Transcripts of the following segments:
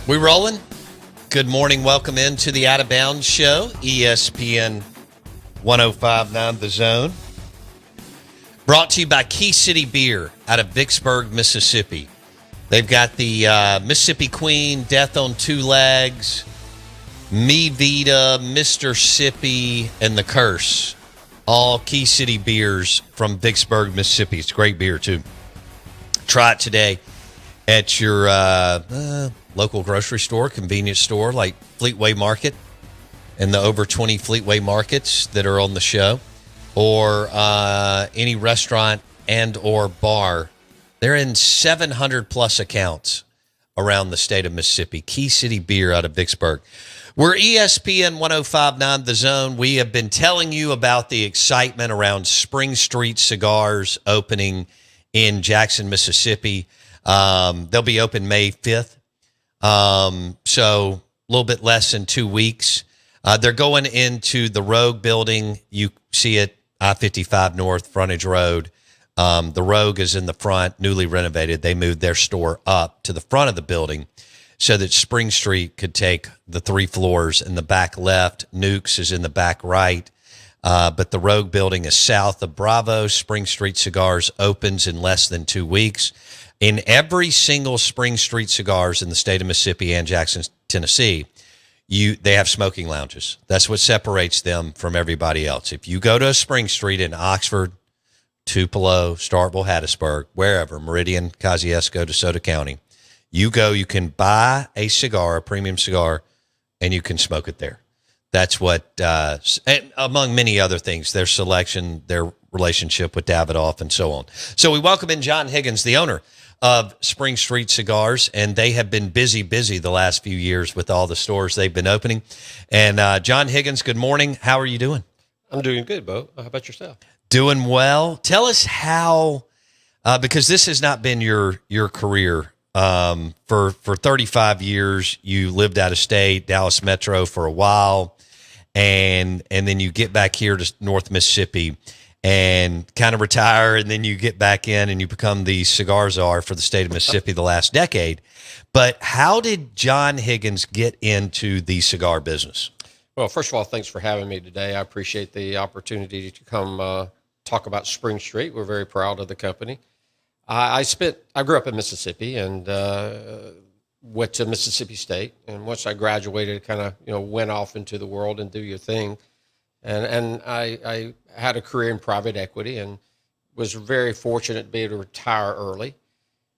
We rolling? Good morning. Welcome into the Out of Bounds Show, ESPN 105.9 The Zone. Brought to you by Key City Beer out of Vicksburg, Mississippi. They've got the Mississippi Queen, Death on Two Legs, Me Vita, Mr. Sippy, and The Curse. All Key City beers from Vicksburg, Mississippi. It's great beer, too. Try it today at your local grocery store, convenience store like Fleetway Market and the over 20 Fleetway Markets that are on the show, or any restaurant and or bar. They're in 700-plus accounts around the state of Mississippi. Key City Beer out of Vicksburg. We're ESPN 105.9 The Zone. We have been telling you about the excitement around Spring Street Cigars opening in Jackson, Mississippi. They'll be open May 5th. So a little bit less than 2 weeks. They're going into the Rogue building. You see it, I-55 North, Frontage Road. The Rogue is in the front, newly renovated. They moved their store up to the front of the building so that Spring Street could take the 3 floors in the back left. Nukes is in the back right. But the Rogue building is south of Bravo. Spring Street Cigars opens in less than 2 weeks. In every single Spring Street Cigars in the state of Mississippi and Jackson, Tennessee, they have smoking lounges. That's what separates them from everybody else. If you go to a Spring Street in Oxford, Tupelo, Starkville, Hattiesburg, wherever, Meridian, Kosciuszko, DeSoto County, you can buy a cigar, a premium cigar, and you can smoke it there. That's what, and among many other things, their selection, their relationship with Davidoff, and so on. So we welcome in John Higgins, the owner of Spring Street Cigars, and they have been busy the last few years with all the stores they've been opening. And John Higgins, good morning. How are you doing? I'm doing good, Bo. How about yourself? Doing well. Tell us how, because this has not been your career. For 35 years, you lived out of state, Dallas Metro for a while, and then you get back here to North Mississippi and kind of retire, and then you get back in and you become the cigar czar for the state of Mississippi the last decade. But how did John Higgins get into the cigar business? Well, first of all, thanks for having me today. I appreciate the opportunity to come talk about Spring Street. We're very proud of the company. I grew up in Mississippi and went to Mississippi State. And once I graduated, kind of went off into the world and do your thing. And I had a career in private equity and was very fortunate to be able to retire early.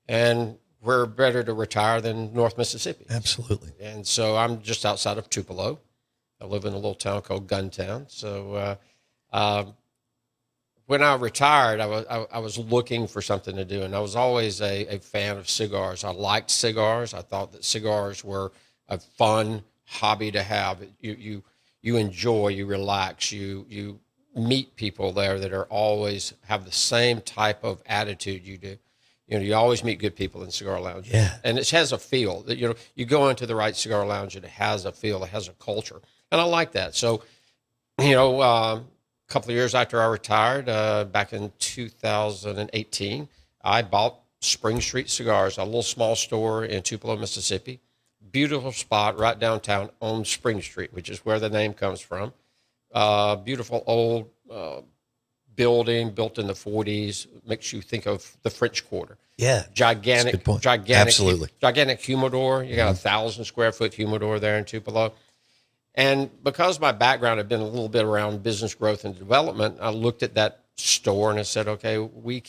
And we're better to retire than North Mississippi. Absolutely. And so I'm just outside of Tupelo. I live in a little town called Guntown. So when I retired, I was looking for something to do, and I was always a fan of cigars. I liked cigars. I thought that cigars were a fun hobby to have. You enjoy, you relax, you meet people there that are always have the same type of attitude you do. You always meet good people in cigar lounges. Yeah. And it has a feel that, you go into the right cigar lounge and it has a feel, it has a culture. And I like that. So, a couple of years after I retired, back in 2018, I bought Spring Street Cigars, a little small store in Tupelo, Mississippi. Beautiful spot right downtown on Spring Street, which is where the name comes from. Beautiful old building built in the 40s. Makes you think of the French Quarter. Yeah. Gigantic, Absolutely. Gigantic humidor. You got 1,000 square foot humidor there in Tupelo. And because my background had been a little bit around business growth and development, I looked at that store and I said, okay, we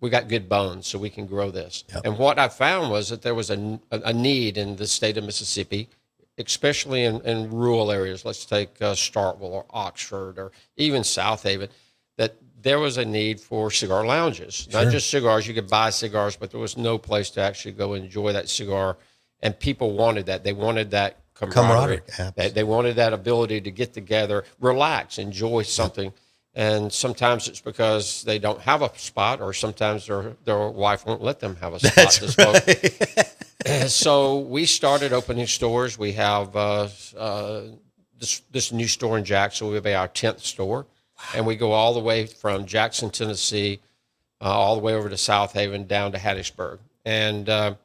got good bones, so we can grow this. Yep. And what I found was that there was a need in the state of Mississippi, especially in rural areas. Let's take Starkville or Oxford or even South Haven, that there was a need for cigar lounges. Sure. Not just cigars. You could buy cigars, but there was no place to actually go enjoy that cigar. And people wanted that. They wanted that camaraderie. They wanted that ability to get together, relax, enjoy something. Yep. And sometimes it's because they don't have a spot, or sometimes their wife won't let them have a spot to smoke. Right. So we started opening stores. We have this new store in Jackson. Will be our 10th store. Wow. And we go all the way from Jackson, Tennessee, all the way over to South Haven, down to Hattiesburg. And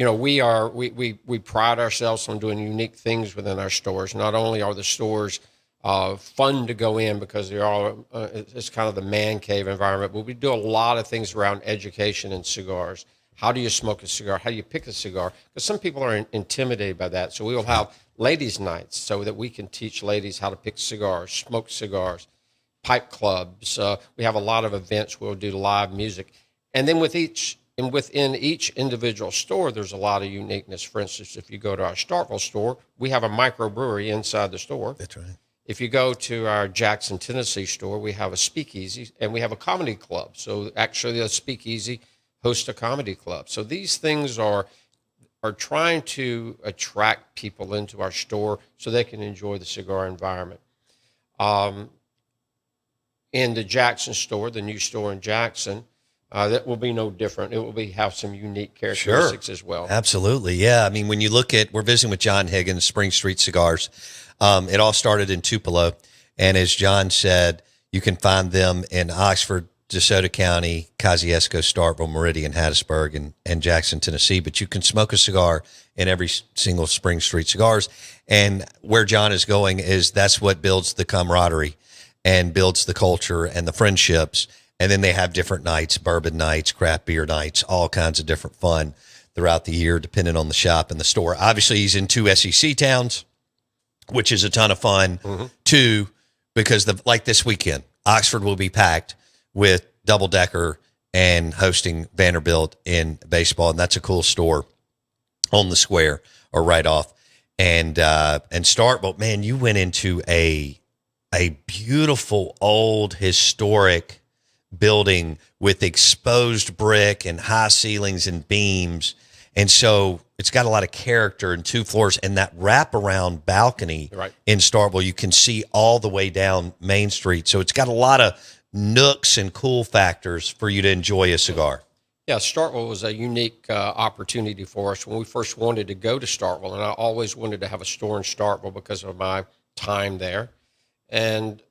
we pride ourselves on doing unique things within our stores. Not only are the stores fun to go in because they're all it's kind of the man cave environment, but we do a lot of things around education and cigars. How do you smoke a cigar? How do you pick a cigar? Because some people are intimidated by that. So we will have ladies' nights so that we can teach ladies how to pick cigars, smoke cigars, pipe clubs. We have a lot of events. We'll do live music. And then within each individual store, there's a lot of uniqueness. For instance, if you go to our Starkville store, we have a microbrewery inside the store. That's right. If you go to our Jackson, Tennessee store, we have a speakeasy and we have a comedy club. So actually the speakeasy host a comedy club. So these things are trying to attract people into our store so they can enjoy the cigar environment. In the Jackson store, the new store in Jackson, that will be no different. It will have some unique characteristics as well. Absolutely. Yeah. I mean, when you look at, we're visiting with John Higgins, Spring Street Cigars. It all started in Tupelo. And as John said, you can find them in Oxford, DeSoto County, Kosciuszko, Starkville, Meridian, Hattiesburg, and Jackson, Tennessee. But you can smoke a cigar in every single Spring Street Cigars. And where John is going is that's what builds the camaraderie and builds the culture and the friendships. And then they have different nights, bourbon nights, craft beer nights, all kinds of different fun throughout the year, depending on the shop and the store. Obviously, he's in 2 SEC towns, which is a ton of fun. Mm-hmm. 2, because like this weekend, Oxford will be packed with double-decker and hosting Vanderbilt in baseball, and that's a cool store on the square or right off. And Starkville, man, you went into a beautiful old historic building with exposed brick and high ceilings and beams, and so it's got a lot of character and 2 floors, and that wraparound balcony in Starkville, you can see all the way down Main Street. So it's got a lot of nooks and cool factors for you to enjoy a cigar. Yeah, Starkville was a unique opportunity for us when we first wanted to go to Starkville, and I always wanted to have a store in Starkville because of my time there. And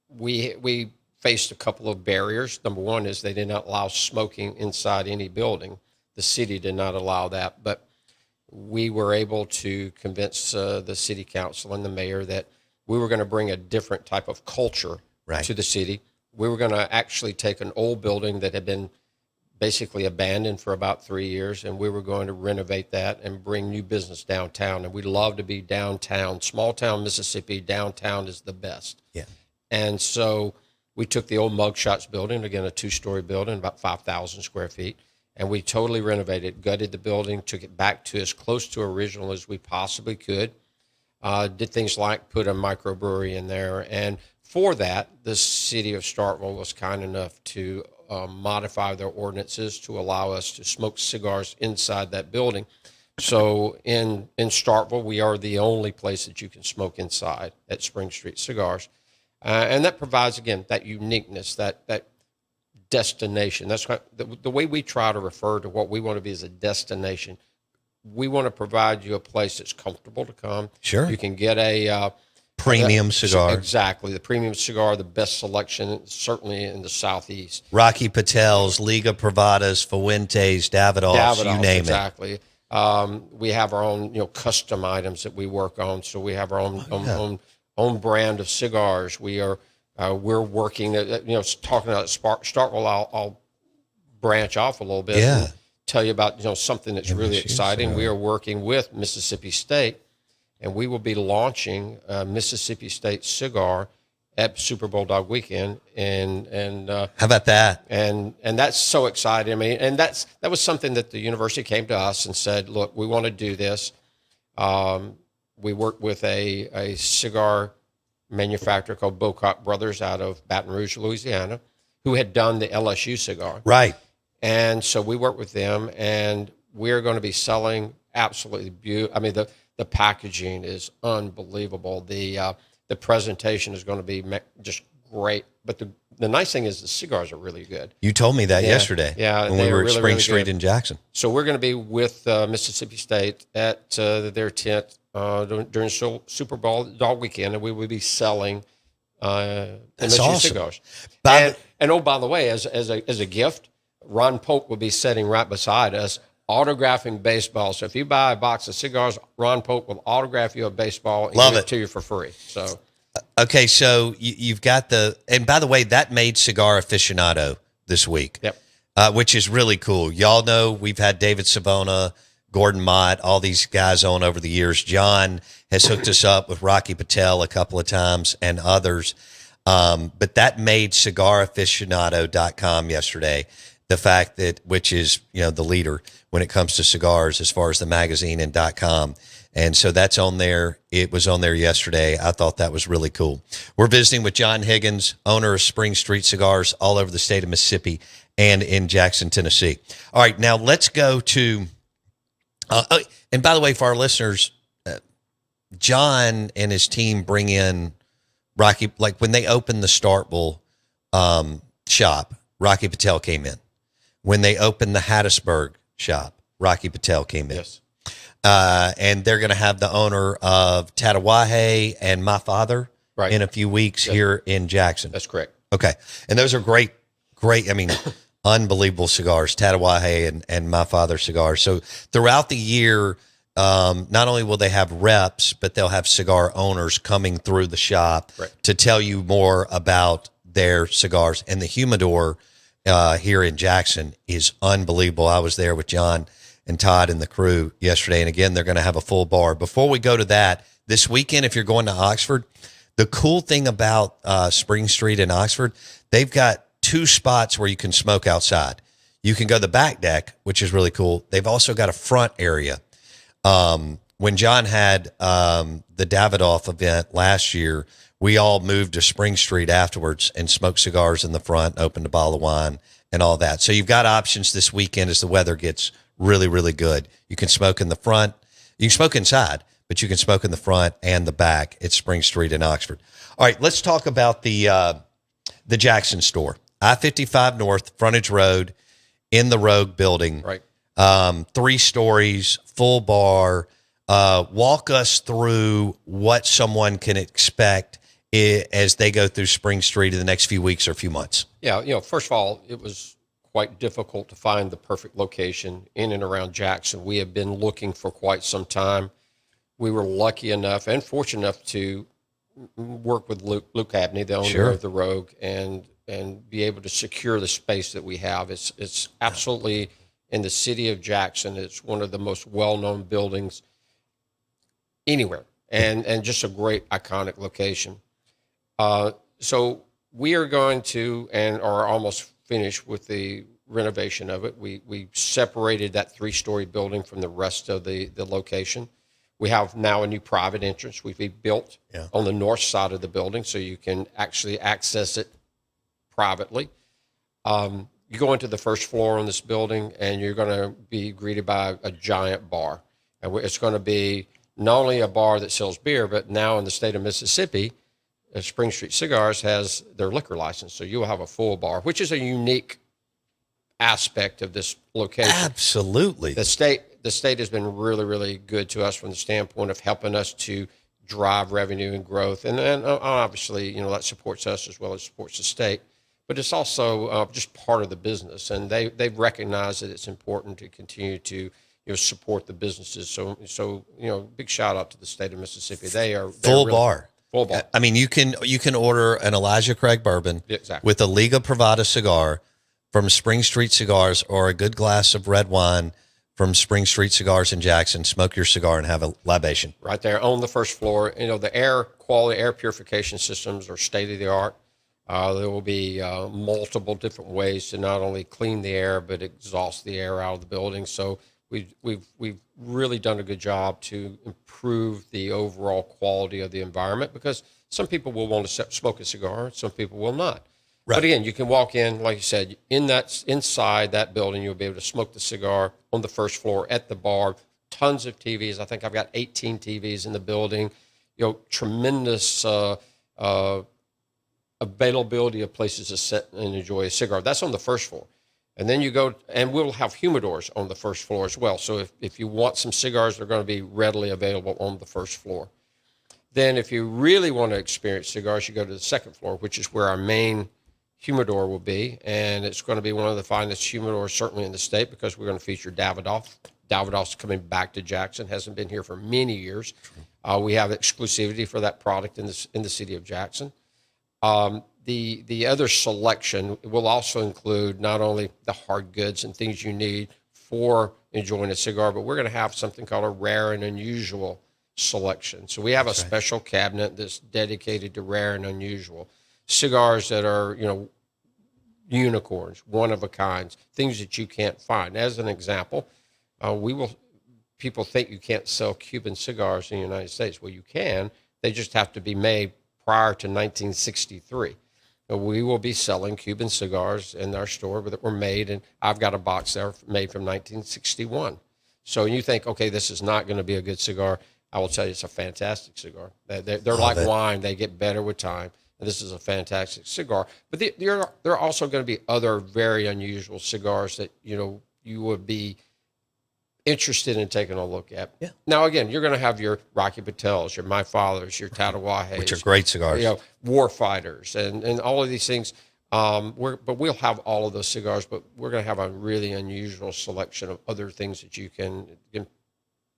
we faced a couple of barriers. Number one is they did not allow smoking inside any building. The city did not allow that, but we were able to convince the city council and the mayor that we were going to bring a different type of culture to the city. We were going to actually take an old building that had been basically abandoned for about 3 years, and we were going to renovate that and bring new business downtown. And we love to be downtown. Small town Mississippi, downtown is the best. Yeah. And so we took the old Mugshots building, again, a 2-story building, about 5,000 square feet, and we totally renovated, gutted the building, took it back to as close to original as we possibly could. Did things like put a microbrewery in there. And for that, the city of Starkville was kind enough to modify their ordinances to allow us to smoke cigars inside that building. So in Starkville, we are the only place that you can smoke inside at Spring Street Cigars. And that provides, again, that uniqueness, that destination. That's the way we try to refer to what we want to be as a destination. We want to provide you a place that's comfortable to come. Sure. You can get a premium cigar. Exactly. The premium cigar, the best selection, certainly in the Southeast. Rocky Patel's, Liga Privadas, Fuentes, Davidoff's, you name exactly. We have our own, custom items that we work on. So we have our own brand of cigars. We're working, talking about Starkville, I'll branch off a little bit. Yeah. And tell you about, something that's really exciting. We are working with Mississippi State, and we will be launching a Mississippi State cigar at Super Bowl Dog Weekend. And how about that? And that's so exciting. I mean, and that was something that the university came to us and said, look, we want to do this. We worked with a cigar manufacturer called Bocock Brothers out of Baton Rouge, Louisiana, who had done the LSU cigar. Right. And so we worked with them, and we're going to be selling absolutely beautiful. I mean, the packaging is unbelievable. The presentation is going to be just great. But the nice thing is the cigars are really good. You told me that yesterday. Yeah, when we were at really, Spring really Street good. in Jackson. So we're going to be with Mississippi State at their tent during Super Bowl Dog Weekend, and we will be selling MSU awesome. cigars. And oh, by the way, as a gift, Ron Polk will be sitting right beside us autographing baseball. So if you buy a box of cigars, Ron Pope will autograph you a baseball and Love give it to you for free. So, okay, so you've got and by the way, that made Cigar Aficionado this week, yep. Which is really cool. Y'all know we've had David Savona, Gordon Mott, all these guys on over the years. John has hooked us up with Rocky Patel a couple of times and others. But that made CigarAficionado.com yesterday. The fact that, which is, the leader when it comes to cigars as far as the magazine and .com. And so that's on there. It was on there yesterday. I thought that was really cool. We're visiting with John Higgins, owner of Spring Street Cigars all over the state of Mississippi and in Jackson, Tennessee. All right, now let's go to, and by the way, for our listeners, John and his team bring in Rocky, like when they opened the Starkville shop, Rocky Patel came in. When they opened the Hattiesburg shop, Rocky Patel came in. Yes. And they're going to have the owner of Tatawahe and My Father in a few weeks here in Jackson. That's correct. Okay. And those are great, unbelievable cigars, Tatawahe and My Father cigars. So throughout the year, not only will they have reps, but they'll have cigar owners coming through the shop to tell you more about their cigars. And the humidor here in Jackson is unbelievable. I was there with John and Todd and the crew yesterday. And again, they're going to have a full bar. Before we go to that, this weekend, if you're going to Oxford, the cool thing about Spring Street in Oxford, they've got 2 spots where you can smoke outside. You can go to the back deck, which is really cool. They've also got a front area. When John had the Davidoff event last year, we all moved to Spring Street afterwards and smoked cigars in the front, opened a bottle of wine and all that. So you've got options this weekend as the weather gets really, really good. You can smoke in the front. You can smoke inside, but you can smoke in the front and the back at Spring Street in Oxford. All right, let's talk about the Jackson store. I-55 North, Frontage Road, in the Rogue building. Right. 3 stories, full bar. Walk us through what someone can expect as they go through Spring Street in the next few weeks or few months. Yeah, first of all, it was quite difficult to find the perfect location in and around Jackson. We have been looking for quite some time. We were lucky enough and fortunate enough to work with Luke Abney, the owner of the Rogue, and be able to secure the space that we have. It's absolutely in the city of Jackson. It's one of the most well-known buildings anywhere, and just a great iconic location. So we are going to, and are almost finished with the renovation of it. We separated that 3-story building from the rest of the location. We have now a new private entrance we've built on the north side of the building, so you can actually access it privately. You go into the first floor on this building, and you're going to be greeted by a giant bar. And it's going to be not only a bar that sells beer, but now in the state of Mississippi, Spring Street Cigars has their liquor license. So you will have a full bar, which is a unique aspect of this location. Absolutely. The state has been really, really good to us from the standpoint of helping us to drive revenue and growth. And obviously, that supports us as well as supports the state. But it's also just part of the business. And they've recognized that it's important to continue to support the businesses. So big shout out to the state of Mississippi. They're full bar. Full bar. I mean, you can order an Elijah Craig bourbon with a Liga Privada cigar from Spring Street Cigars, or a good glass of red wine from Spring Street Cigars in Jackson. Smoke your cigar and have a libation. Right there on the first floor. The air quality, air purification systems are state of the art. There will be multiple different ways to not only clean the air, but exhaust the air out of the building. So we've really done a good job to improve the overall quality of the environment, because some people will want to smoke a cigar, some people will not. Right. But again, you can walk in, like you said, inside that building, you'll be able to smoke the cigar on the first floor at the bar. Tons of TVs. I think I've got 18 TVs in the building. Tremendous availability of places to sit and enjoy a cigar. That's on the first floor. And then you go, and we'll have humidors on the first floor as well. So if you want some cigars, they're going to be readily available on the first floor. Then if you really want to experience cigars, you go to the second floor, which is where our main humidor will be, and it's going to be one of the finest humidors certainly in the state, because we're going to feature Davidoff. Davidoff's coming back to Jackson, hasn't been here for many years. We have exclusivity for that product in the city of Jackson. The other selection will also include not only the hard goods and things you need for enjoying a cigar, but we're going to have something called a rare and unusual selection. So we have a special cabinet that's dedicated to rare and unusual cigars that are, unicorns, one of a kinds, things that you can't find. As an example, people think you can't sell Cuban cigars in the United States. Well, you can. They just have to be made prior to 1963. We will be selling Cuban cigars in our store that were made, and I've got a box there made from 1961. So you think, okay, this is not going to be a good cigar. I will tell you, it's a fantastic cigar. They're like wine. They get better with time. And this is a fantastic cigar. But there are also going to be other very unusual cigars that, you would be interested in taking a look at. Yeah. Now, again, you're going to have your Rocky Patels, your My Fathers, your Tatawahes. Which are great cigars. War Fighters, and all of these things. But we'll have all of those cigars, but we're going to have a really unusual selection of other things that you can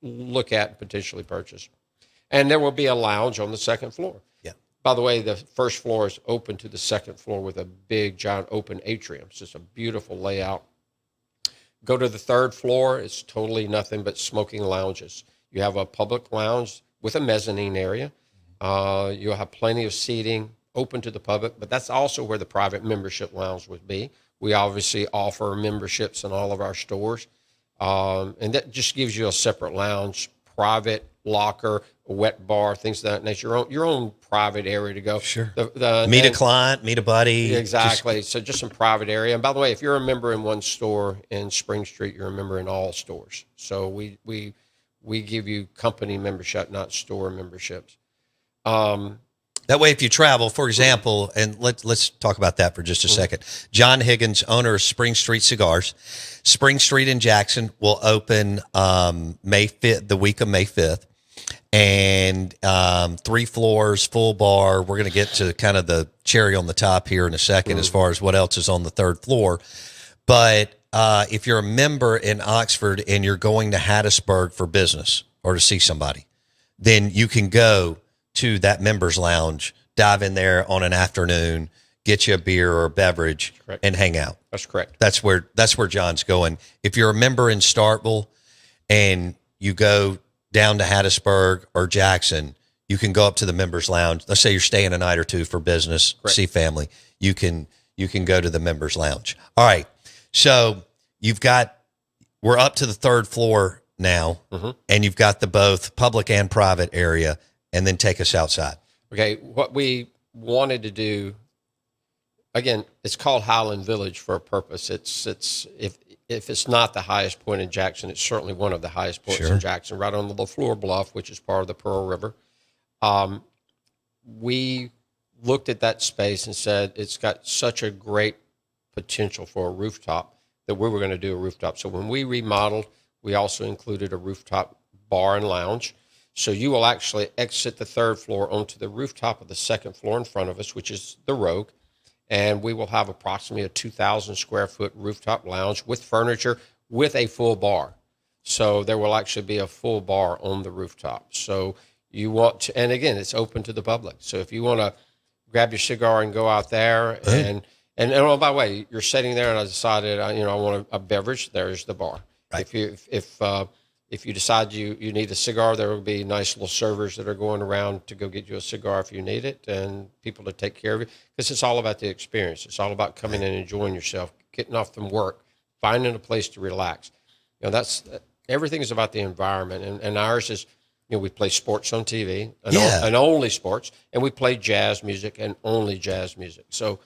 look at and potentially purchase. And there will be a lounge on the second floor. Yeah. By the way, the first floor is open to the second floor with a big, giant open atrium. It's just a beautiful layout. Go to the third floor. It's totally nothing but smoking lounges. You have a public lounge with a mezzanine area. You'll have plenty of seating open to the public, but that's also where the private membership lounge would be. We obviously offer memberships in all of our stores. And that just gives you a separate lounge, private locker, a wet bar, things of that nature, your own private area to go. Sure. Meet a client, meet a buddy. Exactly. So just some private area. And by the way, if you're a member in one store in Spring Street, you're a member in all stores. So we give you company membership, not store memberships. That way, if you travel, for example, and let's talk about that for just a second. John Higgins, owner of Spring Street Cigars. Spring Street in Jackson will open May 5th, the week of May 5th. And 3 floors, full bar. We're going to get to kind of the cherry on the top here in a second as far as what else is on the 3rd floor. But if you're a member in Oxford and you're going to Hattiesburg for business or to see somebody, then you can go to that members lounge, dive in there on an afternoon, get you a beer or a beverage, and hang out. That's correct. That's where John's going. If you're a member in Starkville and you go down to Hattiesburg or Jackson, you can go up to the members lounge. Let's say you're staying a night or two for business, see family. You can go to the members lounge. All right. So we're up to the 3rd floor now, and you've got the both public and private area. And then take us outside. Okay, what we wanted to do, again, it's called Highland Village for a purpose. It's if it's not the highest point in Jackson, it's certainly one of the highest points in Jackson, right on the LaFleur Bluff, which is part of the Pearl River. We looked at that space and said it's got such a great potential for a rooftop that we were going to do a rooftop. So when we remodeled, we also included a rooftop bar and lounge. So you will actually exit the 3rd floor onto the rooftop of the 2nd floor in front of us, which is the Rogue. And we will have approximately a 2,000 square foot rooftop lounge with furniture with a full bar. So there will actually be a full bar on the rooftop. So you want to, and again, it's open to the public. So if you want to grab your cigar and go out there and oh, by the way, you're sitting there and I decided, I want a beverage, there's the bar. Right. If you decide you need a cigar, there will be nice little servers that are going around to go get you a cigar if you need it, and people to take care of you. Because it's all about the experience. It's all about coming in and enjoying yourself, getting off from work, finding a place to relax. Everything is about the environment, and ours is, we play sports on TV, and only sports, and we play jazz music and only jazz music. So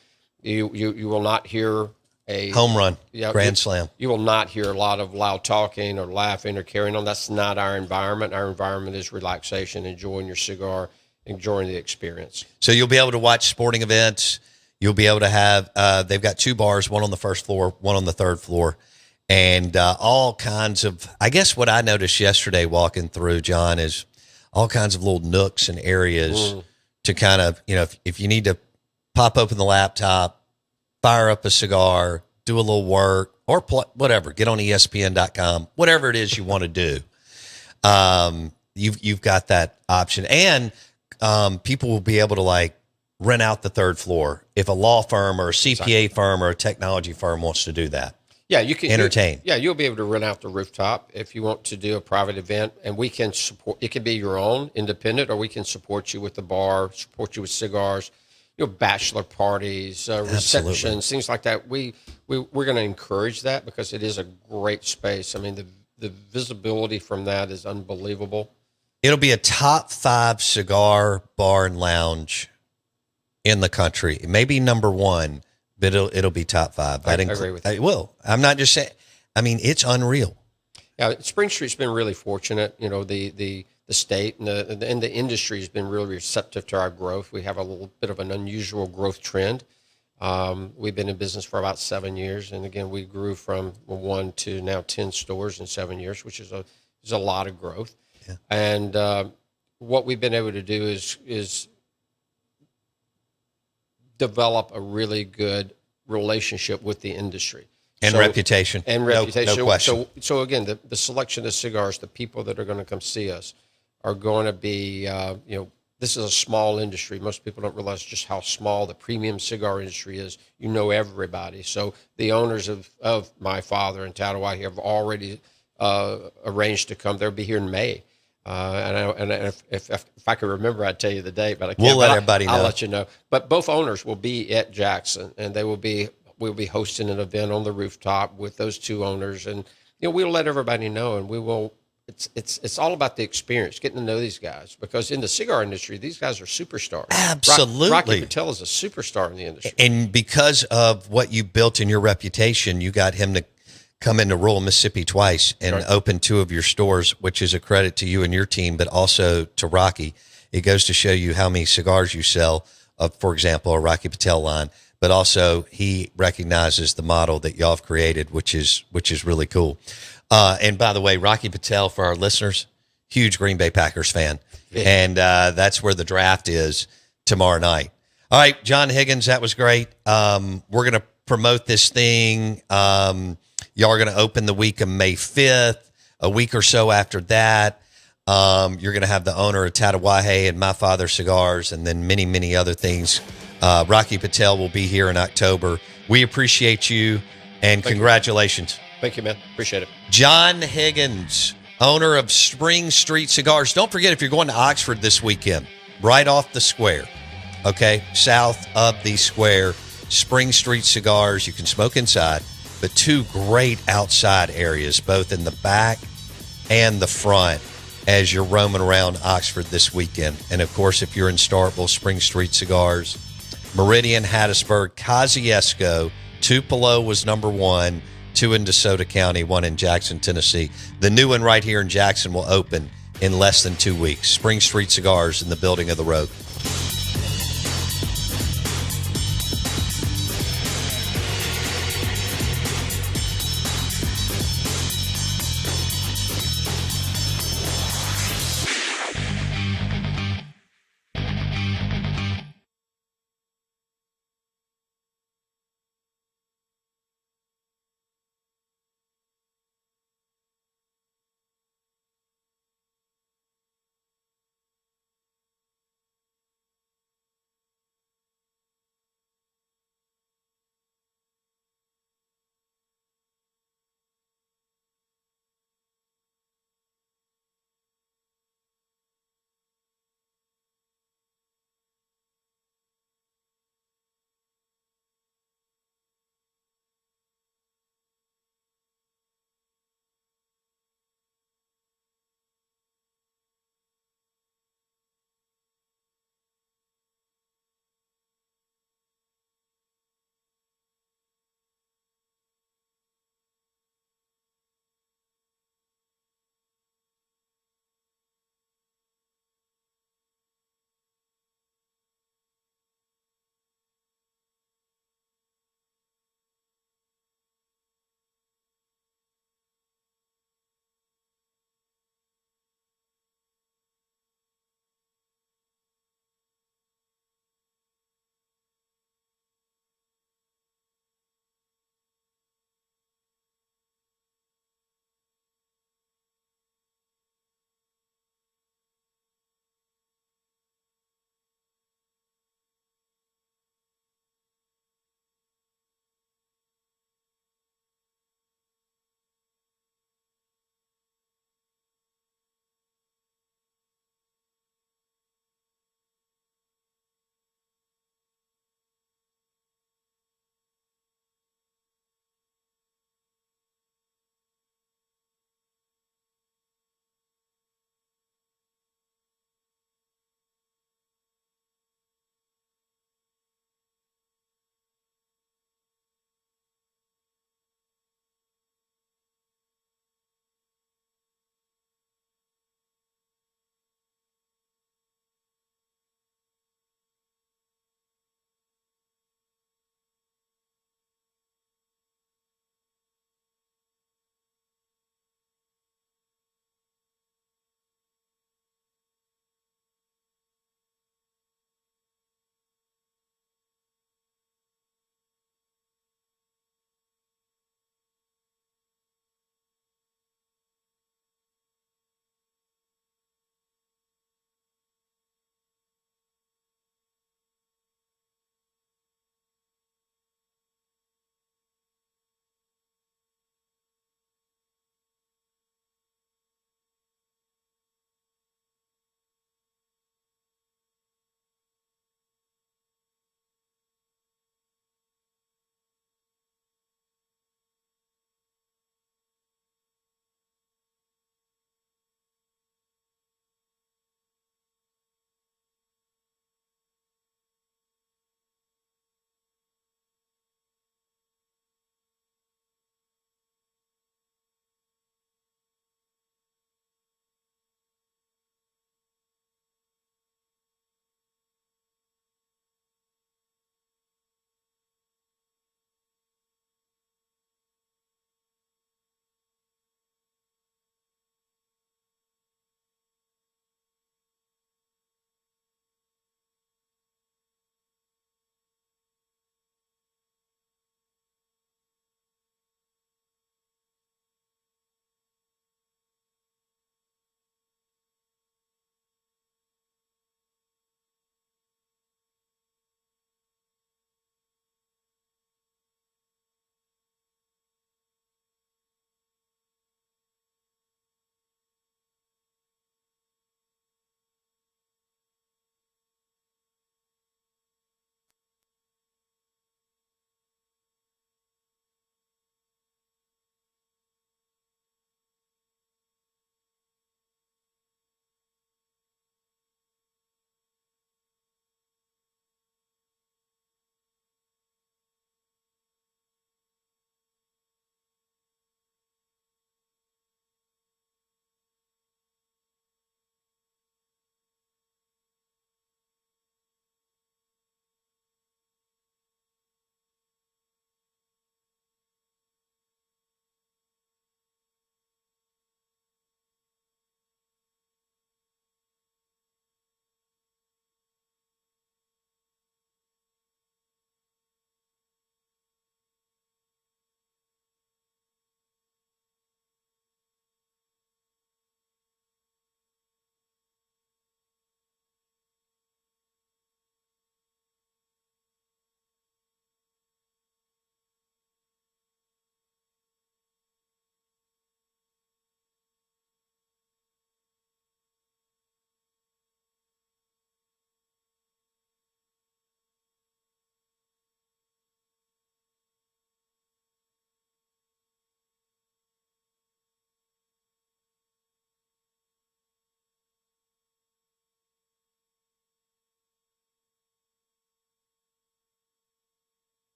you will not hear a home run, grand slam. You will not hear a lot of loud talking or laughing or carrying on. That's not our environment. Our environment is relaxation, enjoying your cigar, enjoying the experience. So you'll be able to watch sporting events. You'll be able to have, they've got 2 bars, one on the 1st floor, one on the 3rd floor, and all kinds of, I guess what I noticed yesterday walking through, John, is all kinds of little nooks and areas to kind of, if you need to pop open the laptop, fire up a cigar, do a little work, or whatever. Get on ESPN.com, whatever it is you want to do. You've got that option, and people will be able to like rent out the third floor if a law firm or a CPA firm or a technology firm wants to do that. Yeah, you can entertain. You'll be able to rent out the rooftop if you want to do a private event, and we can support. It can be your own, independent, or we can support you with the bar, support you with cigars, bachelor parties, receptions, things like that. We're going to encourage that because it is a great space. I mean, the visibility from that is unbelievable. It'll be a top 5 cigar bar and lounge in the country. It may be number 1. But it'll be top 5. I agree with you. It will. I'm not just saying. I mean, it's unreal. Yeah, Spring Street's been really fortunate. The state and the industry has been really receptive to our growth. We have a little bit of an unusual growth trend. We've been in business for about 7 years, and again, we grew from 1 to now 10 stores in 7 years, which is a lot of growth. Yeah. And what we've been able to do is develop a really good relationship with the industry and reputation. No question. So again, the selection of cigars, the people that are going to come see us are going to be, this is a small industry. Most people don't realize just how small the premium cigar industry is. Everybody. So the owners of my father and Tattawahee have already arranged to come. They'll be here in May. And if I could remember, I'd tell you the date, but I can't. We'll let everybody know. I'll let you know. But both owners will be at Jackson, and we'll be hosting an event on the rooftop with those two owners, and we'll let everybody know, and we will. It's all about the experience, getting to know these guys, because in the cigar industry, these guys are superstars. Absolutely, Rocky Patel is a superstar in the industry, and because of what you built in your reputation, you got him to come into rural Mississippi twice and open 2 of your stores, which is a credit to you and your team, but also to Rocky. It goes to show you how many cigars you sell of, for example, a Rocky Patel line, but also he recognizes the model that y'all have created, which is really cool. And by the way, Rocky Patel, for our listeners, huge Green Bay Packers fan. Yeah. And that's where the draft is tomorrow night. All right, John Higgins, that was great. We're going to promote this thing. Y'all are going to open the week of May 5th. A week or so after that, you're going to have the owner of Tattawahee and My Father Cigars, and then many, many other things. Rocky Patel will be here in October. We appreciate you, and congratulations. Thank you, man. Appreciate it. John Higgins, owner of Spring Street Cigars. Don't forget, if you're going to Oxford this weekend, right off the square, okay, south of the square, Spring Street Cigars. You can smoke inside, but 2 great outside areas, both in the back and the front, as you're roaming around Oxford this weekend. And, of course, if you're in Starkville, Spring Street Cigars, Meridian, Hattiesburg, Kosciuszko, Tupelo was number 1, 2 in DeSoto County, 1 in Jackson, Tennessee. The new one right here in Jackson will open in less than 2 weeks. Spring Street Cigars in the building of the road.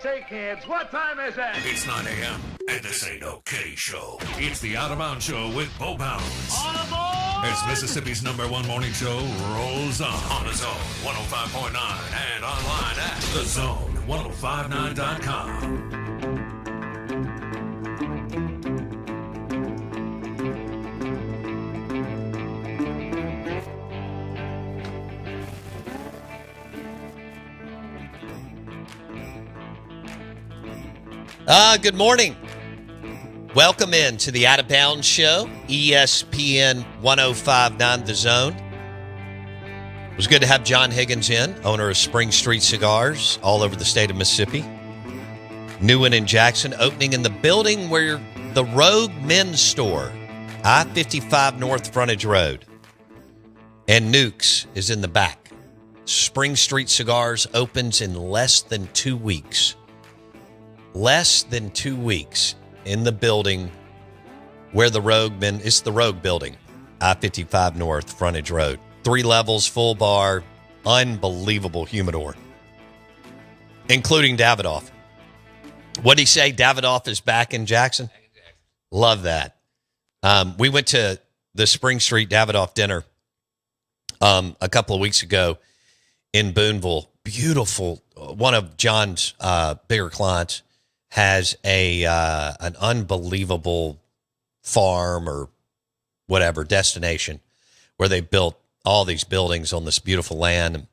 Say, kids, what time is it? It's 9 a.m., and this ain't no K show. It's the Out of Bounds Show with Bo Bounds. On aboard! As Mississippi's #1 morning show rolls on the Zone 105.9 and online at thezone1059.com. Good morning. Welcome in to the Out of Bounds Show, ESPN 105.9 The Zone. It was good to have John Higgins in, owner of Spring Street Cigars, all over the state of Mississippi. New one in Jackson, opening in the building where the Rogue Men's Store, I-55 North Frontage Road, and Nukes is in the back. Spring Street Cigars opens in less than 2 weeks. Less than 2 weeks in the building where the Rogue Men, it's the Rogue building, I-55 North Frontage Road. 3 levels, full bar, unbelievable humidor, including Davidoff. What'd he say? Davidoff is back in Jackson? Love that. We went to the Spring Street Davidoff dinner a couple of weeks ago in Boonville. Beautiful. One of John's bigger clients has an unbelievable farm or whatever destination where they built all these buildings on this beautiful land.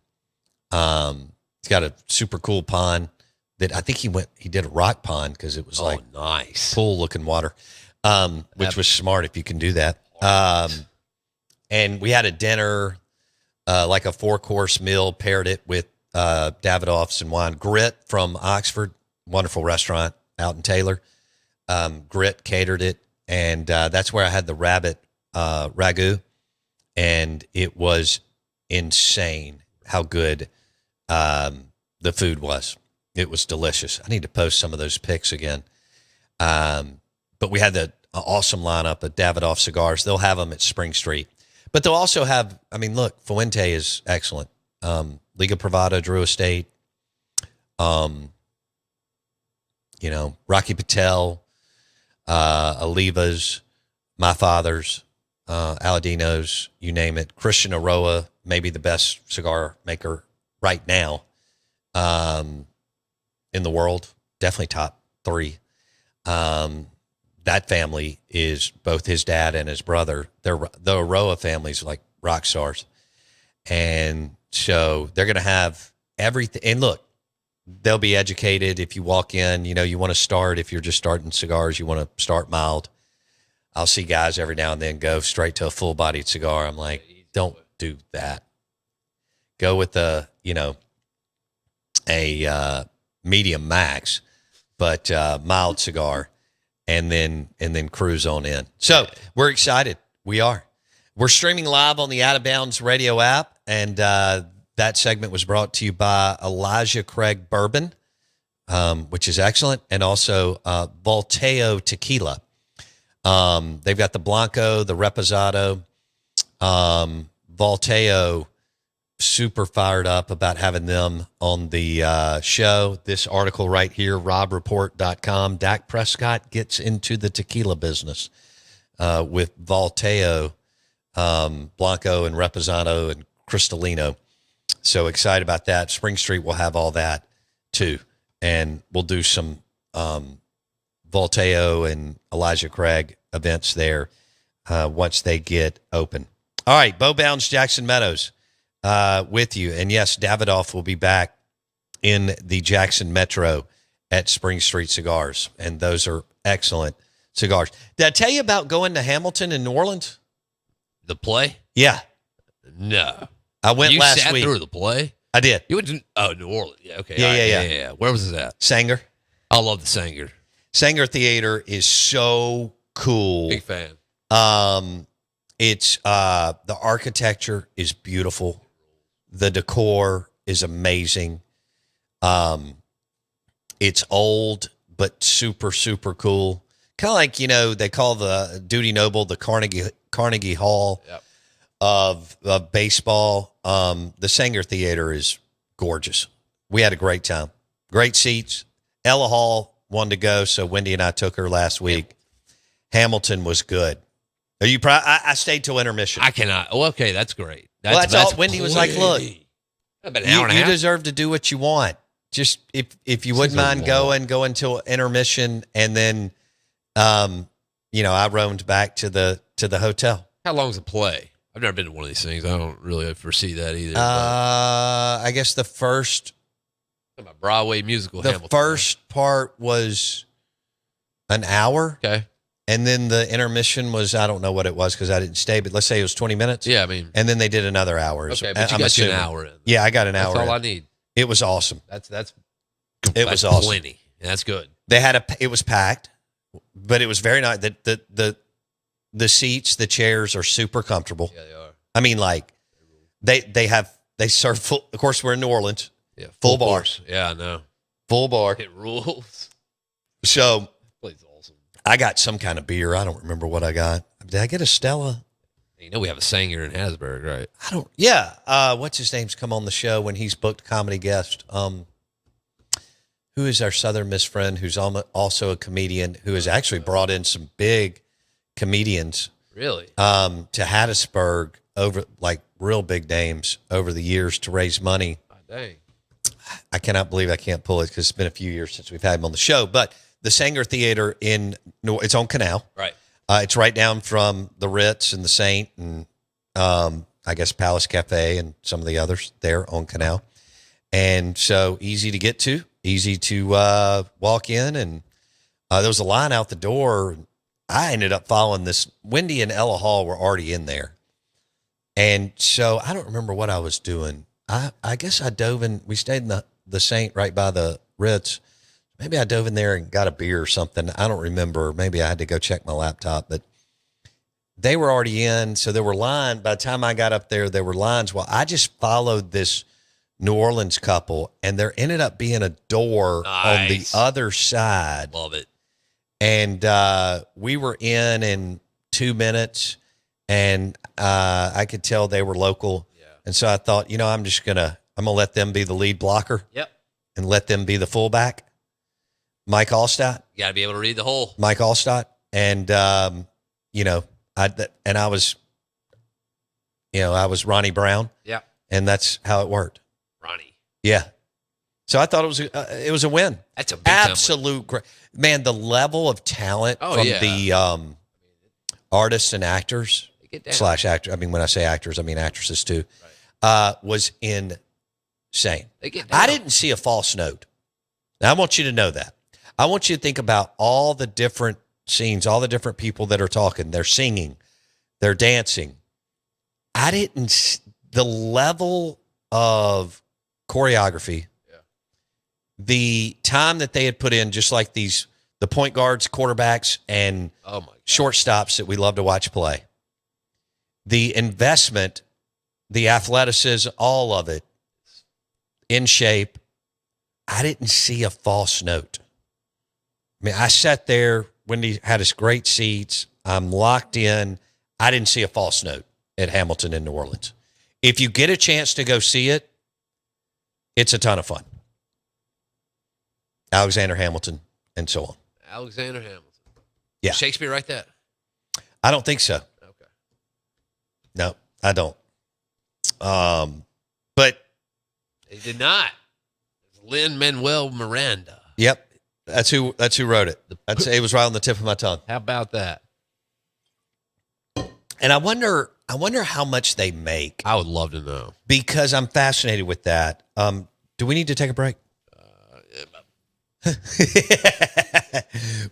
It's got a super cool pond that I think he did a rock pond because it was nice pool looking water, which was smart if you can do that. And we had a dinner, like a 4-course meal, paired it with Davidoff's and wine. Grit from Oxford, wonderful restaurant out in Taylor. Grit catered it, and that's where I had the rabbit ragu, and it was insane how good the food was. It was delicious. I need to post some of those pics again. But we had the awesome lineup of Davidoff cigars. They'll have them at Spring Street, but they'll also have, look, Fuente is excellent. Liga Privada, Drew Estate, Rocky Patel, Oliva's, My Father's, Aladino's, you name it. Christian Aroa, maybe the best cigar maker right now in the world, definitely top 3. That family is both his dad and his brother. The Aroa family's like rock stars. And so they're going to have everything. And look, they'll be educated. If you walk in, you want to start, if you're just starting cigars, you want to start mild. I'll see guys every now and then go straight to a full-bodied cigar. I'm like, don't do that. Go with a medium max, but mild cigar, and then cruise on in. So we're excited. We are. We're streaming live on the Out of Bounds radio app, and that segment was brought to you by Elijah Craig Bourbon, which is excellent, and also Volteo Tequila. They've got the Blanco, the Reposado. Volteo, super fired up about having them on the show. This article right here, robreport.com, Dak Prescott gets into the tequila business with Volteo, Blanco, and Reposado, and Cristalino. So excited about that. Spring Street will have all that too. And we'll do some Volteo and Elijah Craig events there once they get open. All right, Bo Bounds, Jackson Meadows with you. And yes, Davidoff will be back in the Jackson Metro at Spring Street Cigars. And those are excellent cigars. Did I tell you about going to Hamilton in New Orleans? The play? Yeah. No. I went last week. You sat through the play? I did. You went to New Orleans. Yeah, okay. Yeah. Where was it at? Sanger. I love the Sanger. Sanger Theater is so cool. Big fan. It's the architecture is beautiful. The decor is amazing. It's old but super, super cool. Kind of like, they call the Duty Noble the Carnegie Hall of baseball. The Sanger Theater is gorgeous. We had a great time. Great seats, Ella Hall wanted to go, so Wendy and I took her last week. Hamilton was good. Are you proud? I stayed till intermission. I cannot. Oh, okay, that's great. That's all. Wendy was like, "Look, about an hour and a you half. deserve to do what you want. Just if you wouldn't mind going till intermission, and then, I roamed back to the hotel. How long's the play? I've never been to one of these things. I don't really foresee that either. I guess the first Broadway musical. The Hamilton. first part was an hour. Okay. And then the intermission was, I don't know what it was because I didn't stay, but let's say it was 20 minutes. Yeah, I mean. And then they did another hour. Okay, but you got you an hour in. Yeah, I got an hour. That's all in. I need. It was awesome. That's awesome. Plenty. Yeah, that's good. It was packed, but it was very nice. The seats, the chairs are super comfortable. Yeah, they are. I mean, like they serve full. Of course, we're in New Orleans. Yeah, full bars. Yeah, I know. Full bar. It rules. So Place awesome. I got some kind of beer. I don't remember what I got. Did I get a Stella? You know we have a singer in Hasburg, right? I don't. Yeah. What's his name's come on the show when he's booked comedy guest? Who is our Southern Miss friend who's also a comedian who has actually brought in some big comedians. Really? To Hattiesburg over like real big names over the years to raise money. Oh, dang. I cannot believe I can't pull it because it's been a few years since we've had him on the show. But the Sanger Theater it's on Canal. Right. It's right down from the Ritz and the Saint and I guess Palace Cafe and some of the others there on Canal. And so easy to get to, easy to walk in. And there was a line out the door. I ended up following this. Wendy and Ella Hall were already in there. And so I don't remember what I was doing. I guess I dove in. We stayed in the Saint right by the Ritz. Maybe I dove in there and got a beer or something. I don't remember. Maybe I had to go check my laptop, but they were already in. So there were lines. By the time I got up there were lines. Well, I just followed this New Orleans couple, and there ended up being a door on the other side. Love it. And we were in 2 minutes, and I could tell they were local. Yeah. And so I thought, I'm gonna let them be the lead blocker. Yep. And let them be the fullback. Mike Allstott. You got to be able to read the whole. Mike Allstott. And, I was Ronnie Brown. Yeah. And that's how it worked. Ronnie. Yeah. So I thought it was a win. That's a big time absolute great. Man, the level of talent from the artists and actors / actors. I mean, when I say actors, I mean actresses too. Right. Was insane. I didn't see a false note. Now, I want you to know that. I want you to think about all the different scenes, all the different people that are talking. They're singing. They're dancing. The level of choreography, the time that they had put in, just like the point guards, quarterbacks, and shortstops that we love to watch play. The investment, the athleticism, all of it in shape. I didn't see a false note. I mean, I sat there. Wendy had us great seats. I'm locked in. I didn't see a false note at Hamilton in New Orleans. If you get a chance to go see it, it's a ton of fun. Alexander Hamilton and so on. Alexander Hamilton. Yeah. Shakespeare write that? I don't think so. Okay. No, I don't. But he did not. Lin-Manuel Miranda. Yep. That's who wrote it. It was right on the tip of my tongue. How about that? And I wonder how much they make. I would love to know. Because I'm fascinated with that. Do we need to take a break?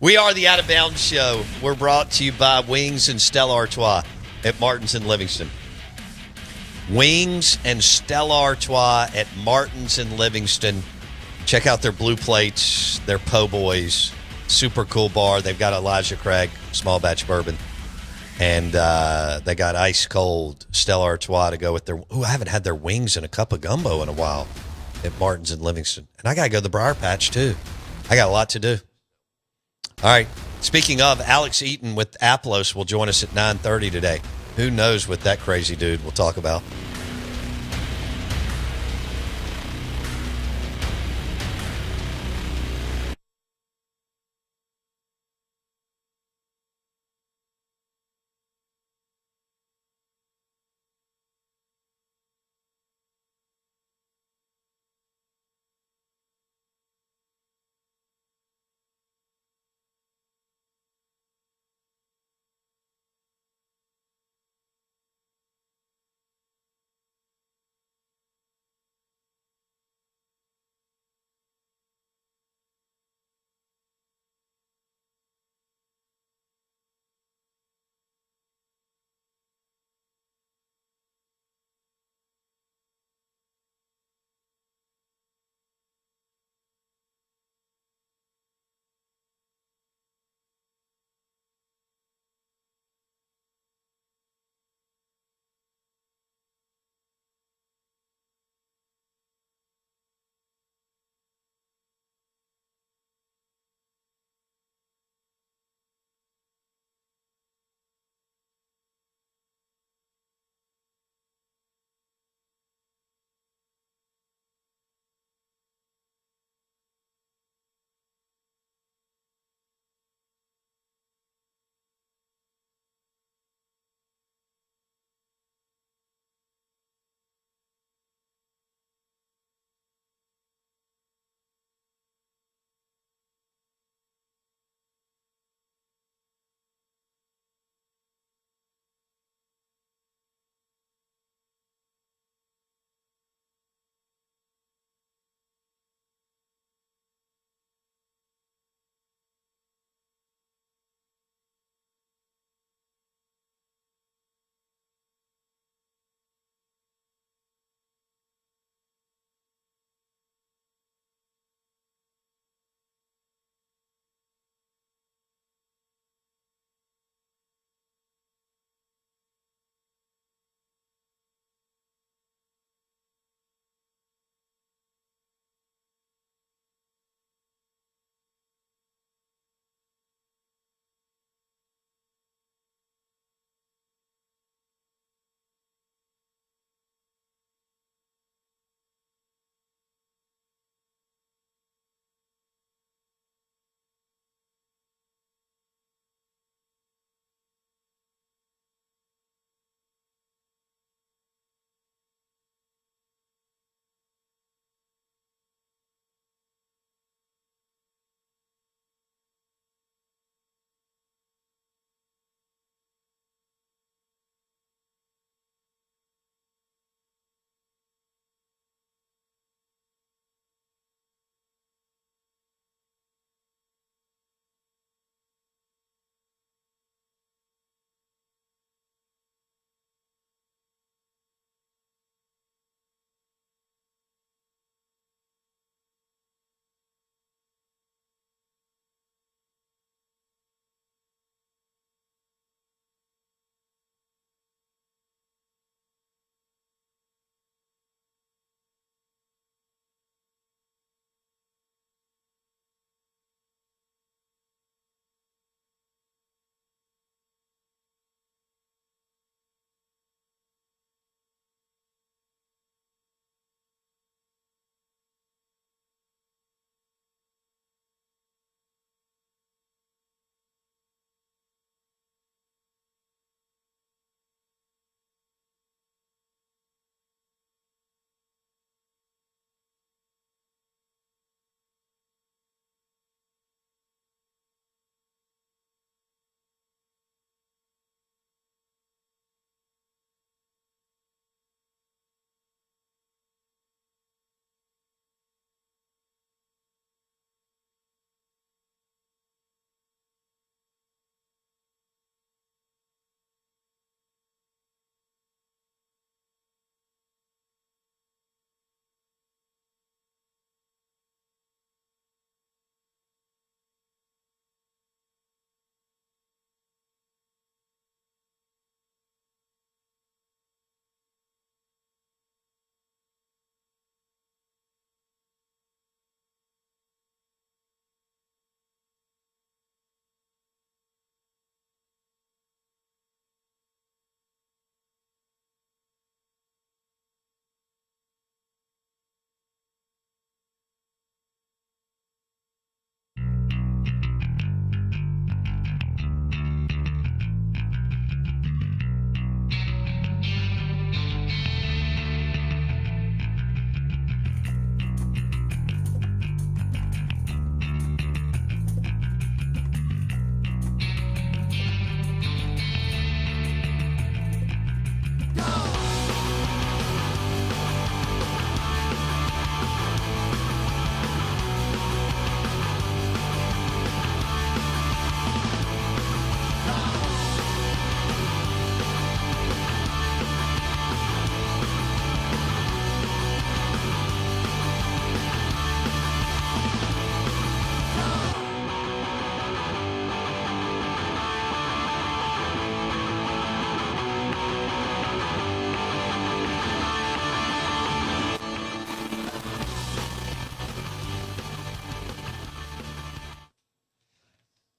We are the Out of Bounds Show. We're brought to you by Wings and Stella Artois at Martin's in Livingston. Wings and Stella Artois at Martin's in Livingston. Check out their blue plates, their po' boys. Super cool bar. They've got Elijah Craig small batch bourbon. And they got ice cold Stella Artois to go with their. I haven't had their wings and a cup of gumbo in a while at Martin's in Livingston. And I got to go to the Briar Patch, too. I got a lot to do. All right. Speaking of, Alex Eaton with Aplos will join us at 9:30 today. Who knows what that crazy dude will talk about.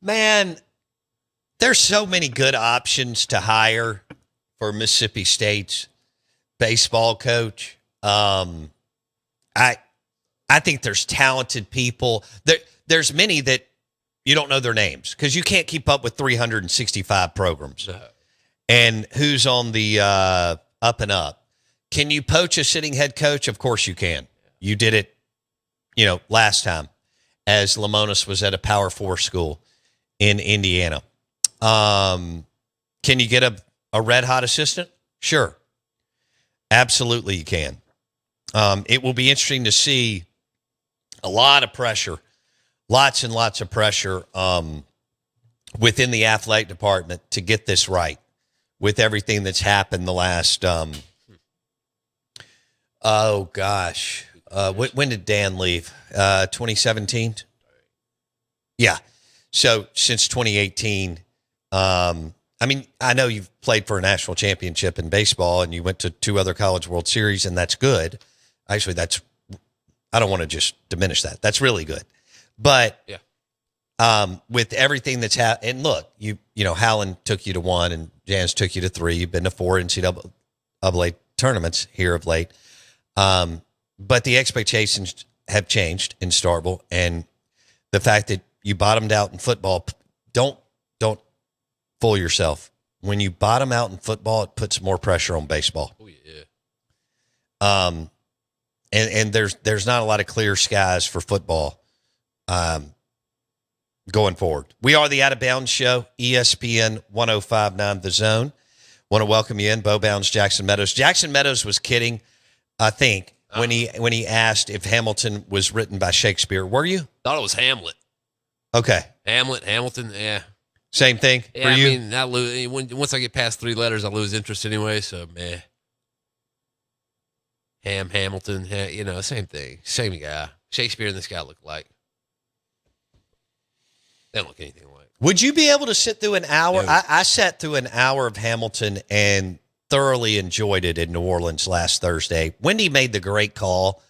Man, there's so many good options to hire for Mississippi State's baseball coach. I think there's talented people. There's many that you don't know their names because you can't keep up with 365 programs. And who's on the up and up. Can you poach a sitting head coach? Of course you can. You did it, last time as Lemonis was at a Power 4 school in Indiana. Can you get a red-hot assistant? Sure. Absolutely you can. It will be interesting to see a lot of pressure, lots and lots of pressure within the athletic department to get this right with everything that's happened the last, when did Dan leave? 2017? Yeah. So since 2018, I know you've played for a national championship in baseball and you went to 2 other College World Series, and that's good. Actually, I don't want to just diminish that. That's really good. But with everything that's happened, and look, Howland took you to 1 and Jans took you to 3. You've been to 4 NCAA tournaments here of late. But the expectations have changed in Starkville, and the fact that you bottomed out in football, don't fool yourself. When you bottom out in football, it puts more pressure on baseball. Oh yeah. And there's not a lot of clear skies for football going forward. We are the Out of Bounds Show, ESPN 105.9 The Zone. Want to welcome you in, Bo Bounds, Jackson Meadows. Jackson Meadows was kidding, I think, when he asked if Hamilton was written by Shakespeare. Were you? Thought it was Hamlet. Okay. Hamilton, yeah. Same thing Yeah, for you? I mean, I lose, once I get past 3 letters, I lose interest anyway, so meh. Hamilton, same thing. Same guy. Shakespeare and this guy look alike. They don't look anything alike. Would you be able to sit through an hour? No. I sat through an hour of Hamilton and thoroughly enjoyed it in New Orleans last Thursday. Wendy made the great call.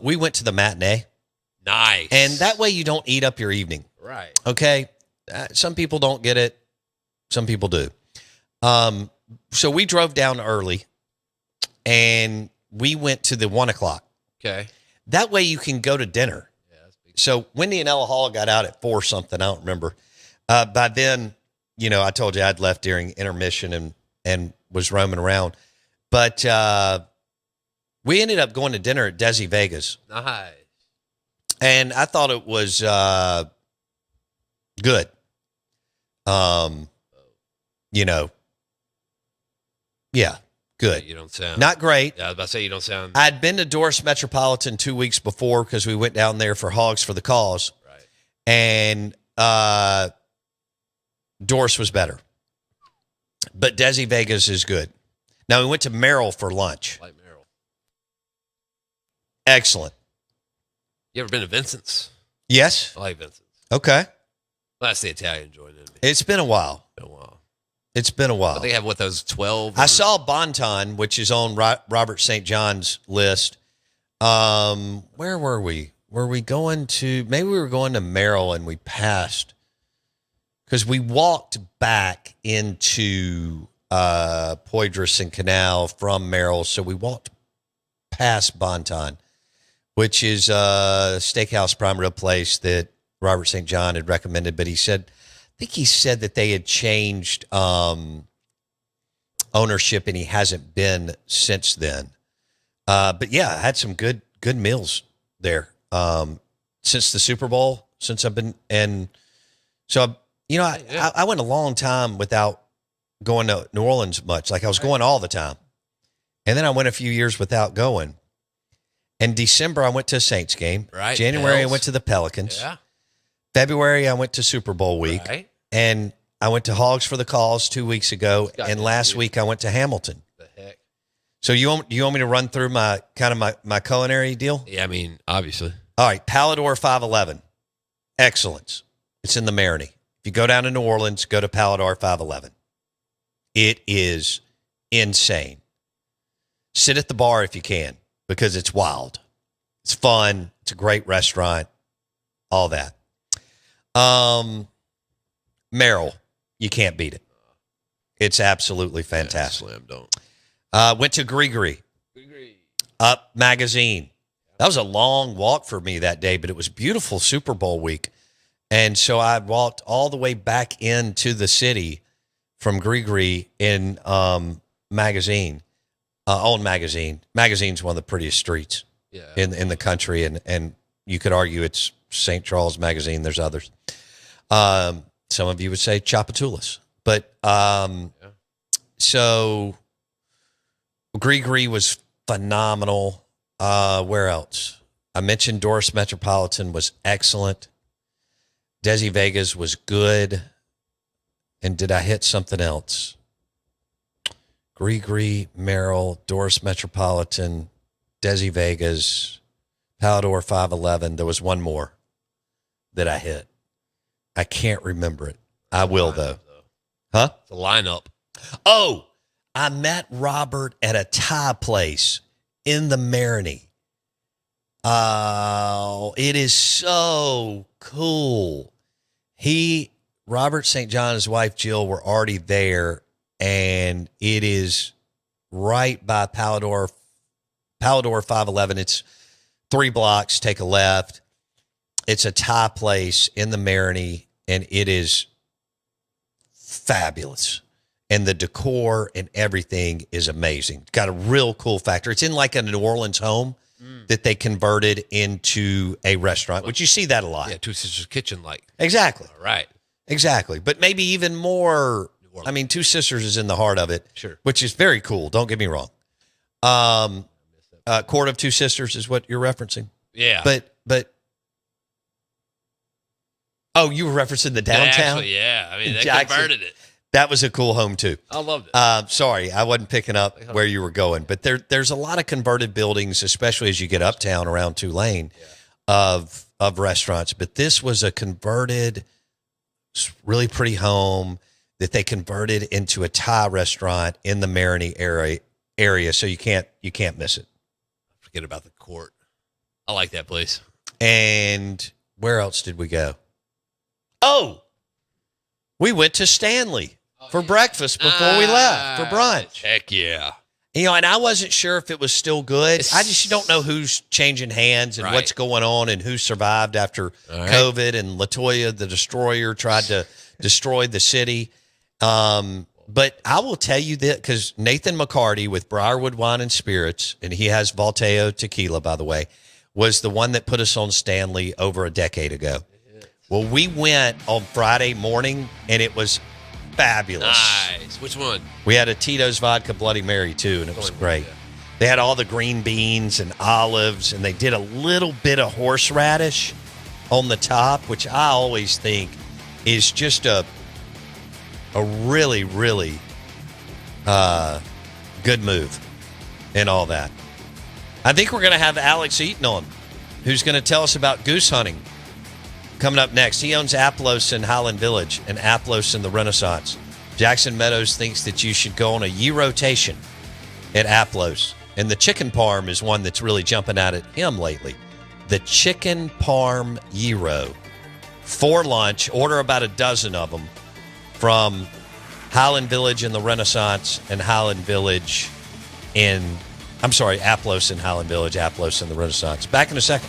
We went to the matinee. Nice. And that way you don't eat up your evening. Right. Okay? Some people don't get it. Some people do. So we drove down early, and we went to the 1 o'clock. Okay. That way you can go to dinner. Yeah, that's big. So Wendy and Ella Hall got out at 4 something. I don't remember. By then, I told you I'd left during intermission and was roaming around. But we ended up going to dinner at Desi Vegas. Nice. And I thought it was good. Yeah, good. You don't sound. Not great. Yeah, I was about to say you don't sound. I'd been to Doris Metropolitan 2 weeks before because we went down there for Hogs for the Cause. Right. And Doris was better. But Desi Vegas is good. Now, we went to Merrill for lunch. Like Merrill. Excellent. You ever been to Vincent's? Yes? I like Vincent's. Okay. Well, that's the Italian joint in me. It's been a while. Been a while. It's been a while. But they have those 12? I saw Bonton, which is on Robert St. John's list. Where were we? Were we going to, maybe we were going to Merrill and we passed because we walked back into Poydras and Canal from Merrill. So we walked past Bonton, which is a steakhouse prime rib place that Robert St. John had recommended. But he said that they had changed ownership and he hasn't been since then. But yeah, I had some good meals there since the Super Bowl, since I've been, and so, I went a long time without going to New Orleans much. Like I was going all the time. And then I went a few years without going. In December, I went to a Saints game. Right. January, Bells. I went to the Pelicans. Yeah. February, I went to Super Bowl week. Right. And I went to Hogs for the Cause 2 weeks ago. Got And it, last dude. week, I went to Hamilton. The heck? So you want me to run through my culinary deal? Yeah, I mean, obviously. All right, Palador 511. Excellence. It's in the Maroney. If you go down to New Orleans, go to Palador 511. It is insane. Sit at the bar if you can because it's wild. It's fun. It's a great restaurant. All that. Merrill, you can't beat it. It's absolutely fantastic. Slam dunk. Went to Grigri. Up Magazine. That was a long walk for me that day, but it was beautiful Super Bowl week. And so I walked all the way back into the city from Grigri in Magazine, on Magazine. Magazine's one of the prettiest streets in the country, and you could argue it's St. Charles Magazine. There's others. Some of you would say Tchoupitoulas. But so Grigri was phenomenal. Where else? I mentioned Doris Metropolitan was excellent. Desi Vegas was good. And did I hit something else? Grigri, Merrill, Doris Metropolitan, Desi Vegas, Palador 511. There was one more that I hit. I can't remember it. I will, though. Huh? The lineup. Oh, I met Robert at a Thai place in the Marigny. Oh, it is so cool. Robert St. John and his wife Jill were already there, and it is right by Palador 511. It's 3 blocks, take a left. It's a Thai place in the Marigny, and it is fabulous. And the decor and everything is amazing. It's got a real cool factor. It's in like a New Orleans home that they converted into a restaurant, which you see that a lot. Yeah, Two Sisters Kitchen like. Exactly. All right. Exactly. But maybe even more. I mean, Two Sisters is in the heart of it, Sure. which is very cool. Don't get me wrong. Court of Two Sisters is what you're referencing. Yeah. But oh, you were referencing the downtown? Actually, yeah. I mean, they Jackson. converted it. That was a cool home too. I loved it. Sorry, I wasn't picking up where you were going, but there's a lot of converted buildings, especially as you get uptown around Tulane, of restaurants. But this was a converted, really pretty home that they converted into a Thai restaurant in the Marigny area. So you can't miss it. Forget about the court. I like that place. And where else did we go? Oh, we went to Stanley for breakfast before we left for brunch. Heck yeah. You know, and I wasn't sure if it was still good. I just don't know who's changing hands and what's going on and who survived after COVID. And LaToya, the Destroyer, tried to destroy the city. But I will tell you that because Nathan McCarty with Briarwood Wine and Spirits, and he has Volteo Tequila, by the way, was the one that put us on Stanley over a decade ago. Well, we went on Friday morning, and it was fabulous. Nice. Which one? We had a Tito's Vodka Bloody Mary, too, and it was great. They had all the green beans and olives, and they did a little bit of horseradish on the top, which I always think is just a really, really good move and all that. I think we're going to have Alex Eaton on, who's going to tell us about goose hunting. Coming up next, he owns Aplos in Highland Village and Aplos in the Renaissance. Jackson Meadows thinks that you should go on a year rotation at Aplos. And the chicken parm is one that's really jumping out at him lately. The chicken parm gyro. For lunch, order about a dozen of them from Highland Village in the Renaissance and Aplos in Highland Village, Aplos in the Renaissance. Back in a second.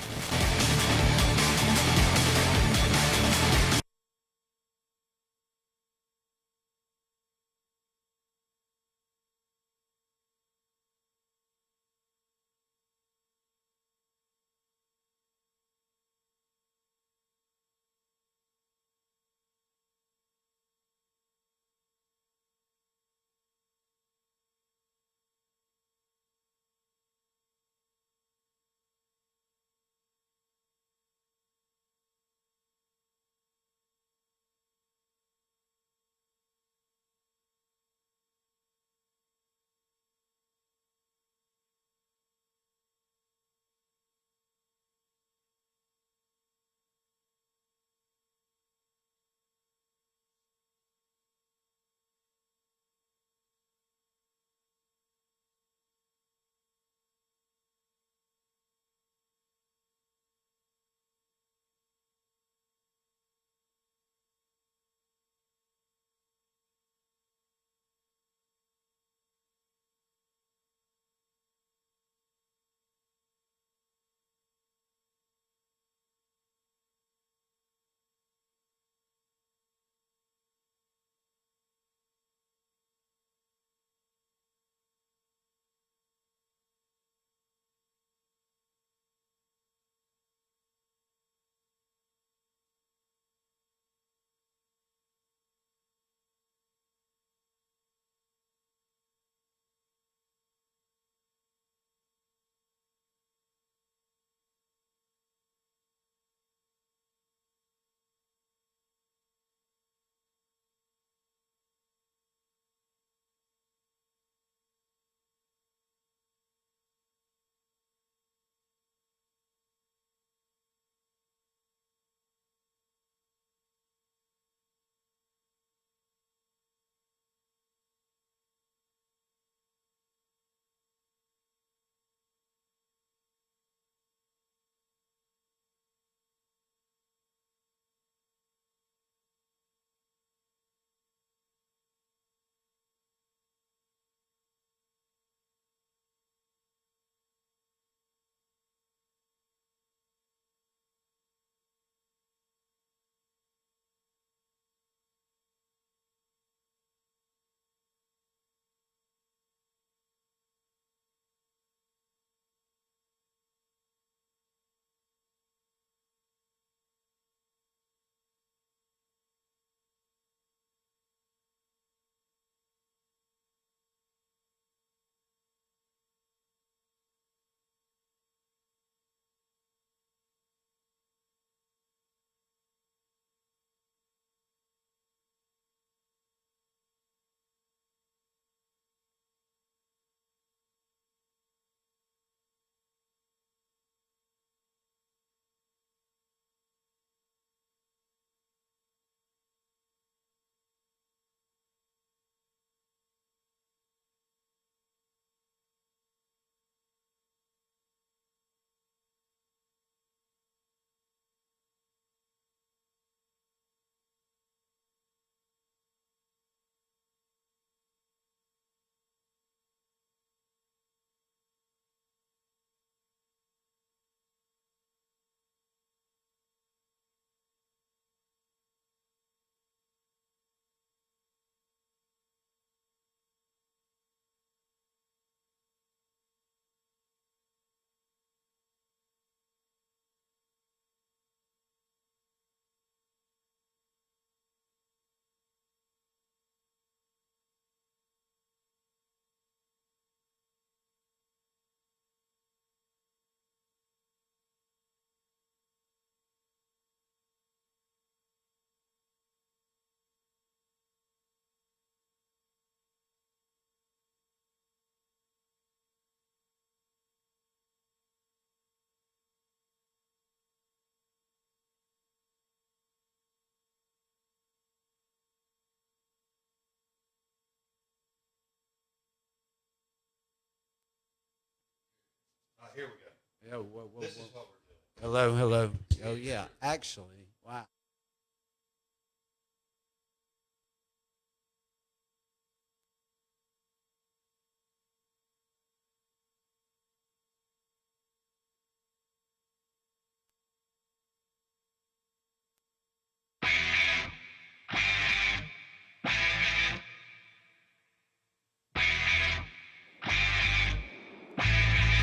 here we go. Yo, whoa, whoa, This whoa. is what we're doing. Hello, hello. Oh, yeah. Actually, wow.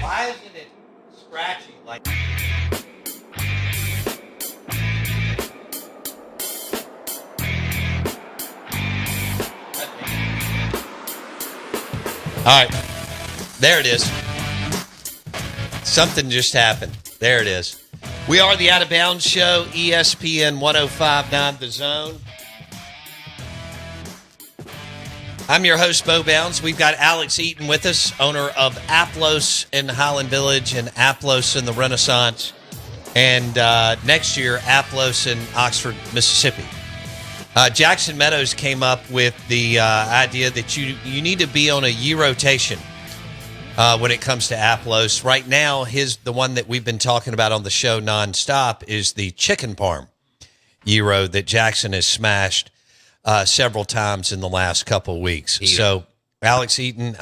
Why isn't it scratchy like? All right, there it is. Something just happened. There it is. We are the Out of Bounds Show, ESPN 105.9 The Zone. I'm your host, Bo Bounds. We've got Alex Eaton with us, owner of Aplos in Highland Village and Aplos in the Renaissance. And next year, Aplos in Oxford, Mississippi. Jackson Meadows came up with the idea that you need to be on a year rotation when it comes to Aplos. Right now, the one that we've been talking about on the show nonstop is the chicken parm gyro that Jackson has smashed several times in the last couple of weeks. Heater. So, Alex Eaton,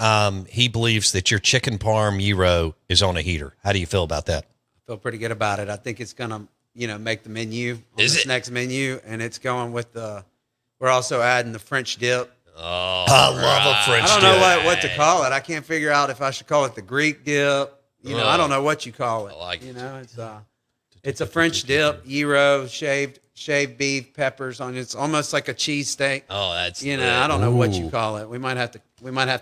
he believes that your chicken parm gyro is on a heater. How do you feel about that? I feel pretty good about it. I think it's going to, make the menu on Is this it? next menu, and it's going with we're also adding the French dip. Oh, I love a French I don't know dip. what to call it. I can't figure out if I should call it the Greek dip. I don't know what you call it. I like it. It's a French dip, gyro, shaved beef, peppers on it. It's almost like a cheese steak. Oh, that's I don't know what you call it. We might have to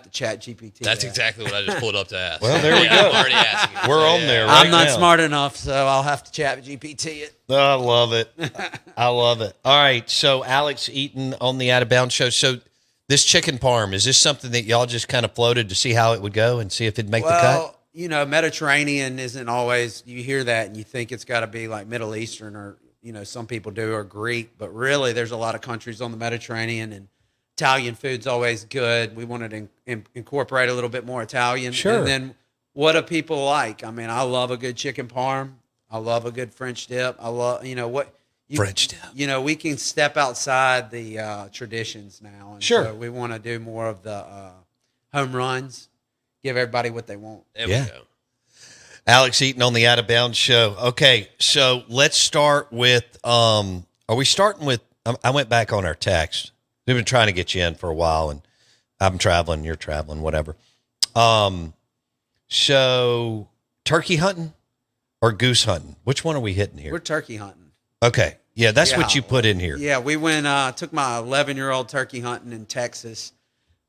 chat GPT. That's that. exactly what I just pulled up to ask. Well, there we Yeah, go. I'm already asking. it. We're So, on yeah. there, right? I'm not now. smart enough, so I'll have to chat GPT it. I love it. I love it. All right. So, Alex Eaton on the Out of Bounds Show. So, this chicken parm, is this something that y'all just kind of floated to see how it would go and see if it'd make the cut? Mediterranean isn't always, you hear that and you think it's got to be like Middle Eastern or, some people do, or Greek, but really there's a lot of countries on the Mediterranean, and Italian food's always good. We wanted to incorporate a little bit more Italian. Sure. And then what do people like? I mean, I love a good chicken parm. I love a good French dip. I love, French dip. We can step outside the traditions now. And Sure. So we want to do more of the home runs, give everybody what they want. There Yeah. we go. Alex Eaton on the Out of Bounds Show. Okay. So, let's start with, are we starting with, I went back on our text. We've been trying to get you in for a while, and I'm traveling, you're traveling, whatever. So, turkey hunting or goose hunting? Which one are we hitting here? We're turkey hunting. Okay. Yeah, that's Yeah. what you put in here. Yeah, we went, took my 11-year-old turkey hunting in Texas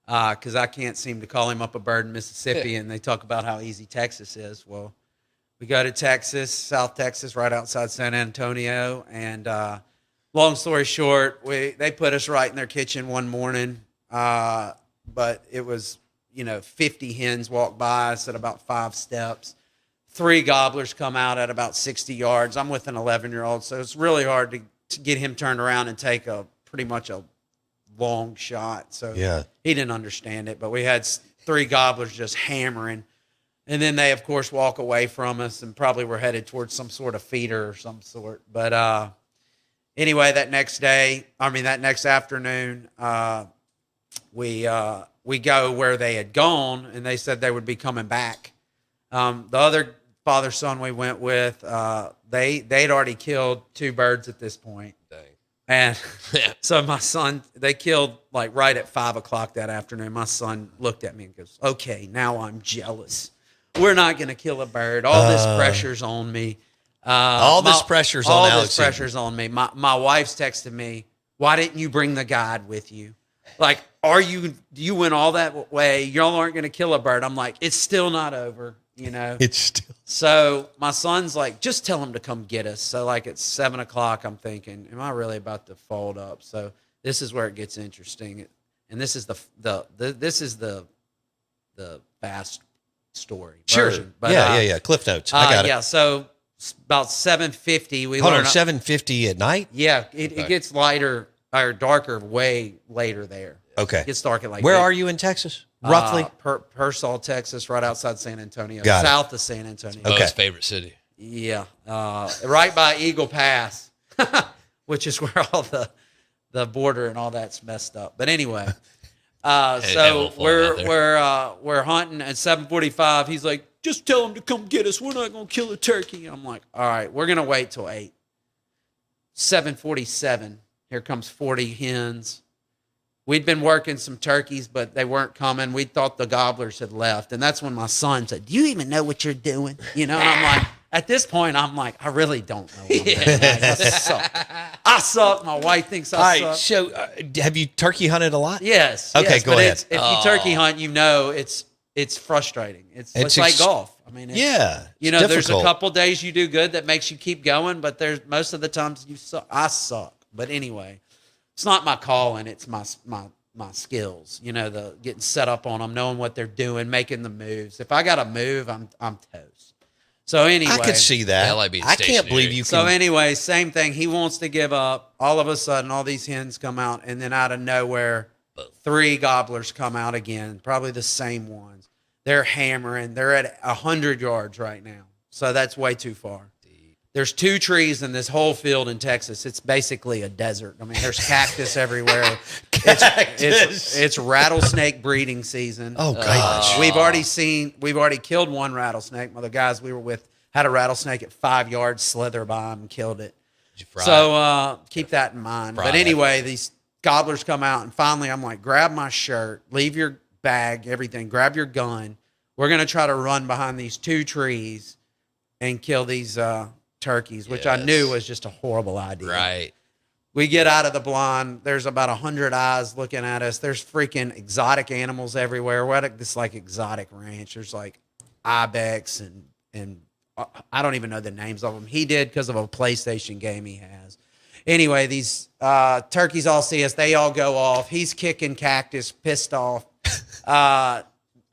because I can't seem to call him up a bird in Mississippi, and they talk about how easy Texas is. Well, we go to Texas, South Texas, right outside San Antonio, and long story short, they put us right in their kitchen one morning, but it was, 50 hens walked by us at about 5 steps. 3 gobblers come out at about 60 yards. I'm with an 11-year-old, so it's really hard to get him turned around and take pretty much a long shot. So Yeah. he didn't understand it, but we had 3 gobblers just hammering. And then they, of course, walk away from us and probably were headed towards some sort of feeder or some sort. But anyway, that next afternoon, we go where they had gone, and they said they would be coming back. The other father-son we went with, they'd already killed 2 birds at this point. Dang. And Yeah. so my son, they killed like right at 5 o'clock that afternoon. My son looked at me and goes, "Okay, now I'm jealous. We're not going to kill a bird. All this pressure's on me. All this pressure's on Alex this pressure's on me. My wife's texted me, why didn't you bring the guide with you? Like, do you went all that way? Y'all aren't going to kill a bird." I'm like, it's still not over, It's still. So my son's like, just tell him to come get us. So like at 7 o'clock, I'm thinking, am I really about to fold up? So this is where it gets interesting. And this is the fast story version. But, Yeah. Cliff notes. I got it. Yeah. So about 7:50, we Hold on, learn. 7:50 at night? Yeah. It gets lighter or darker way later there. Okay. It gets dark at like Where 8. are you in Texas? Roughly? Pearsall, Texas, right outside San Antonio, Got it. south of San Antonio. Okay. His favorite city. Yeah, right by Eagle Pass, which is where all the border and all that's messed up. But anyway, so we're hunting at 7:45. He's like, just tell him to come get us. We're not gonna kill a turkey. I'm like, all right, we're gonna wait till 8. 7:47. Here comes 40 hens. We'd been working some turkeys, but they weren't coming. We thought the gobblers had left. And that's when my son said, do you even know what you're doing? You know, and I'm like, at this point, I'm like, I really don't know what I'm doing. Like, I suck. I suck. My wife thinks I suck. So have you turkey hunted a lot? Yes. Okay, yes, go but ahead. If you turkey hunt, you know it's frustrating. It's like golf. I mean, you know, there's a couple days you do good that makes you keep going, but there's most of the times you suck. I suck. But anyway, it's not my calling. It's my skills. You know, the getting set up on them, knowing what they're doing, making the moves. If I got to move, I'm toast. So anyway, I could see that. Yeah, I like being I can't stationary. believe you can. So anyway, same thing. He wants to give up. All of a sudden, all these hens come out, and then out of nowhere, 3 gobblers come out again, probably the same ones. They're hammering. They're at 100 yards right now. So that's way too far. There's 2 trees in this whole field in Texas. It's basically a desert. I mean, there's cactus everywhere. It's rattlesnake breeding season. Oh, gosh. We've already killed one rattlesnake. One of the guys we were with had a rattlesnake at 5 yards, slither by him and killed it. So keep that in mind. But anyway, these gobblers come out, and finally I'm like, grab my shirt, leave your bag, everything, grab your gun. We're going to try to run behind these 2 trees and kill these turkeys, which I knew was just a horrible idea. Right. We get out of the blind. There's about 100 eyes looking at us. There's freaking exotic animals everywhere. We're at this like exotic ranch. There's like ibex and I don't even know the names of them. He did because of a PlayStation game he has. Anyway, these turkeys all see us. They all go off. He's kicking cactus, pissed off.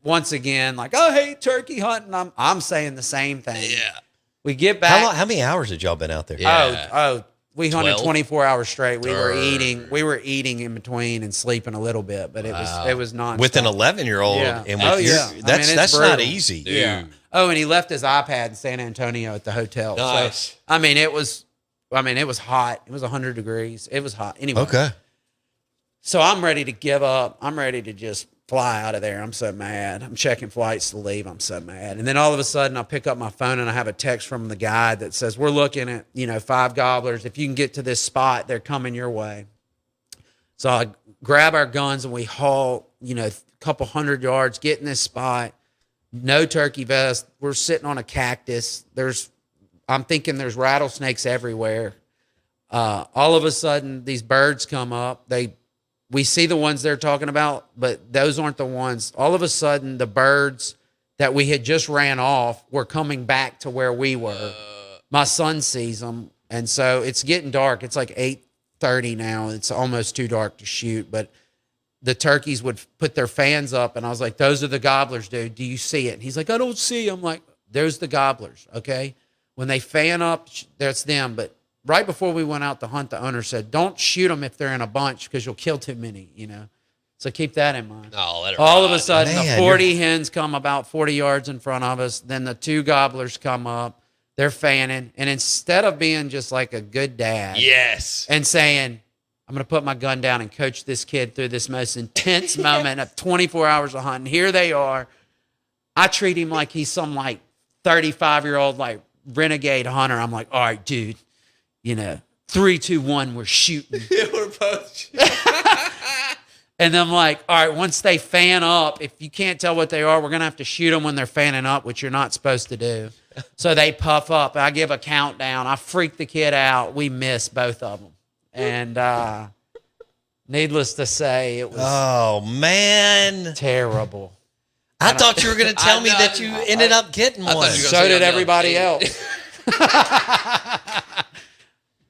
Once again, like, I hate turkey hunting. I'm saying the same thing. Yeah. We get back. How many hours had y'all been out there? Yeah. We hunted 12? 24 hours straight. We were eating in between and sleeping a little bit, but it was non. With an 11-year-old, Yeah. and with that's not brutal. easy. Yeah. Oh, and he left his iPad in San Antonio at the hotel. Nice. So, it was hot. It was 100 degrees. It was hot. Anyway. Okay. So I'm ready to give up. I'm ready to just fly out of there. I'm so mad. I'm checking flights to leave. I'm so mad. And then all of a sudden I pick up my phone and I have a text from the guide that says, we're looking at, 5 gobblers. If you can get to this spot, they're coming your way. So I grab our guns and we haul, a couple 100 yards, get in this spot. No turkey vest. We're sitting on a cactus. I'm thinking there's rattlesnakes everywhere. All of a sudden these birds come up. We see the ones they're talking about, but those aren't the ones. All of a sudden, the birds that we had just ran off were coming back to where we were. My son sees them, and so it's getting dark. It's like 8:30 now. It's almost too dark to shoot, but the turkeys would put their fans up, and I was like, those are the gobblers, dude. Do you see it? And he's like, I don't see. I'm like, there's the gobblers, okay? When they fan up, that's them, but right before we went out to hunt, the owner said, don't shoot them if they're in a bunch because you'll kill too many, So keep that in mind. All of a sudden, the 40 hens come about 40 yards in front of us. Then the 2 gobblers come up. They're fanning. And instead of being just like a good dad and saying, I'm going to put my gun down and coach this kid through this most intense moment of 24 hours of hunting, here they are. I treat him like he's some like 35-year-old like renegade hunter. I'm like, all right, dude. 3, 2, 1, we're shooting. We're both shooting. And I'm like, all right, once they fan up, if you can't tell what they are, we're going to have to shoot them when they're fanning up, which you're not supposed to do. So they puff up. I give a countdown. I freak the kid out. We miss both of them. And needless to say, it was terrible. I thought you were going to tell me that you ended up getting one. So did everybody else.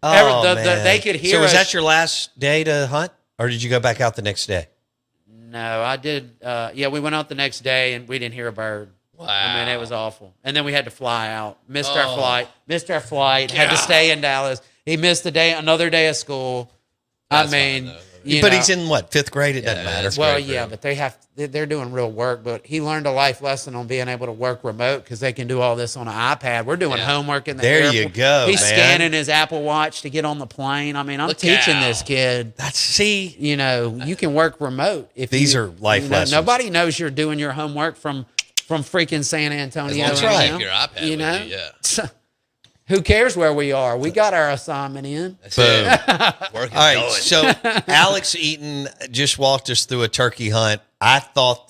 They could hear us. So was that your last day to hunt, or did you go back out the next day? No, I did. We went out the next day, and we didn't hear a bird. Wow. It was awful. And then we had to fly out. Missed our flight. Had to stay in Dallas. He missed another day of school. Fine, though. But he's in what, 5th grade? It doesn't matter. Well, great for yeah, him. but they're doing real work. But he learned a life lesson on being able to work remote because they can do all this on an iPad. We're doing homework in the There airport. you go, He's man. scanning his Apple Watch to get on the plane. I mean, I'm Look teaching out. this kid. You You can work remote. If These you- are life lessons. Nobody knows you're doing your homework from freaking San Antonio. As long as you right take now. your iPad You with know, you, yeah. Who cares where we are? We got our assignment in. That's Boom. it. Working, All right, going. so Alex Eaton just walked us through a turkey hunt. I thought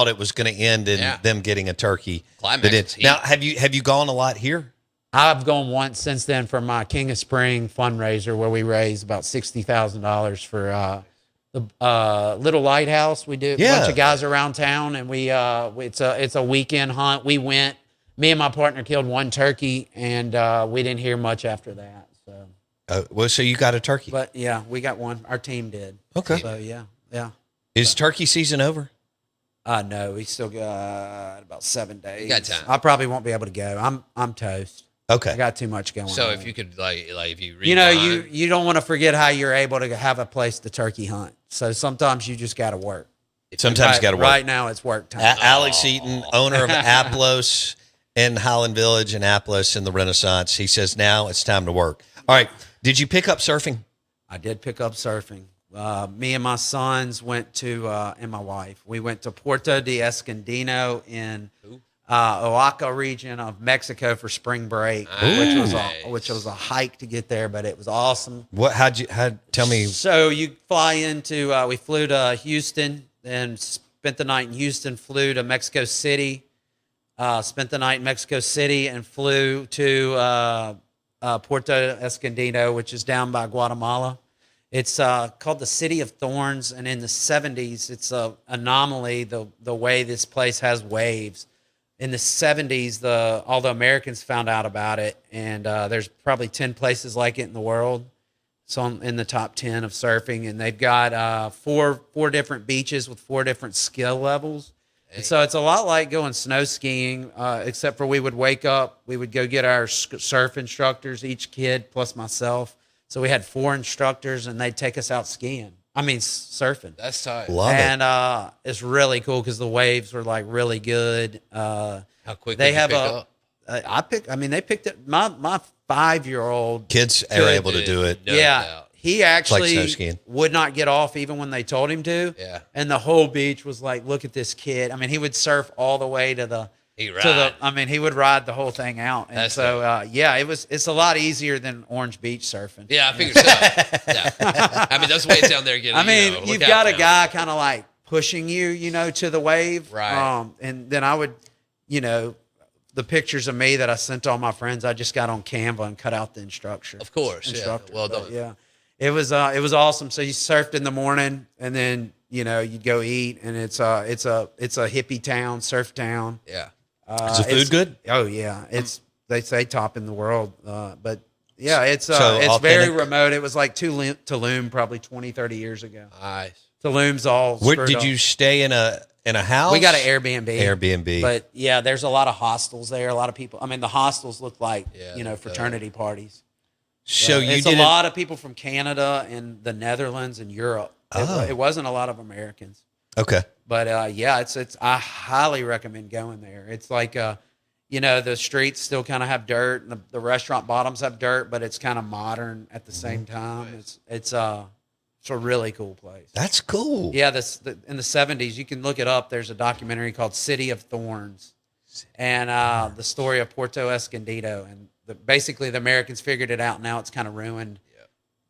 it was going to end in them getting a turkey. Climax But is heat. now, have you gone a lot here? I've gone once since then for my King of Spring fundraiser where we raised about $60,000 for the little lighthouse. We do a bunch of guys around town, and it's a weekend hunt. We went. Me and my partner killed one turkey, and we didn't hear much after that. So, So you got a turkey. but yeah, we got one. Our team did. Okay. So yeah. Is turkey season over? No, we still got about 7 days. You got time. I probably won't be able to go. I'm toast. Okay. I got too much going So on. if you could, like if you You know, rewind- you don't want to forget how you're able to have a place to turkey hunt. So sometimes you just got to work. Sometimes you got to work. Right now, it's work time. Alex Eaton, owner of Aplos in Highland Village and Aplos in the Renaissance. He says now it's time to work. All right. Did you pick up surfing? I did pick up surfing. Me and my sons went to, and my wife, we went to Puerto de Escondido in Oaxaca region of Mexico for spring break, which was a hike to get there, but it was awesome. Tell me. So you fly into, we flew to Houston and spent the night in Houston, flew to Mexico City, spent the night in Mexico City and flew to Puerto Escondido, which is down by Guatemala. It's called the City of Thorns, and in the 70s, it's an anomaly, the way this place has waves. In the 70s, all the Americans found out about it, and there's probably 10 places like it in the world. So in the top 10 of surfing, and they've got four different beaches with 4 different skill levels. And so it's a lot like going snow skiing, except for we would wake up, we would go get our surf instructors, each kid plus myself. So we had 4 instructors, and they'd take us out surfing. That's tight. Love it. And it's really cool because the waves were like really good. How quick They did have you pick up? they picked it. My 5-year-old Kids are able to do it. No yeah, doubt. he snow actually skiing. would not get off even when they told him to. Yeah. And the whole beach was like, look at this kid. I mean, he would surf all the way to the. He ride. He would ride the whole thing out. And That's so, it's a lot easier than Orange Beach surfing. Yeah, I figured so. Yeah. I mean, those waves down there getting. I mean, look you've out got a now. guy kind of like pushing you, to the wave. Right. And then I would, the pictures of me that I sent to all my friends, I just got on Canva and cut out the instructor. Of course, yeah. Instructor. Well But, done. yeah. It was awesome. So you surfed in the morning, and then you'd go eat, and it's a hippie town, surf town. Yeah. Is the food good? Oh yeah, they say top in the world, but yeah, it's So it's very authentic? remote. It was like Tulum probably 20, 30 years ago. Nice. Tulum's all. Where screwed did up. you stay in a house? We got an Airbnb. Airbnb. But yeah, there's a lot of hostels there. A lot of people. I mean, the hostels look like Yeah, fraternity parties. So you it's did a lot of people from Canada and the Netherlands and Europe. Oh. It wasn't a lot of Americans. Okay. But it's I highly recommend going there. It's like the streets still kind of have dirt, and the restaurant bottoms have dirt, but it's kind of modern at the same time. It's a really cool place. That's cool. Yeah, in the 70s, you can look it up. There's a documentary called City of Thorns, and the story of Puerto Escondido, and basically the Americans figured it out. Now it's kind of ruined.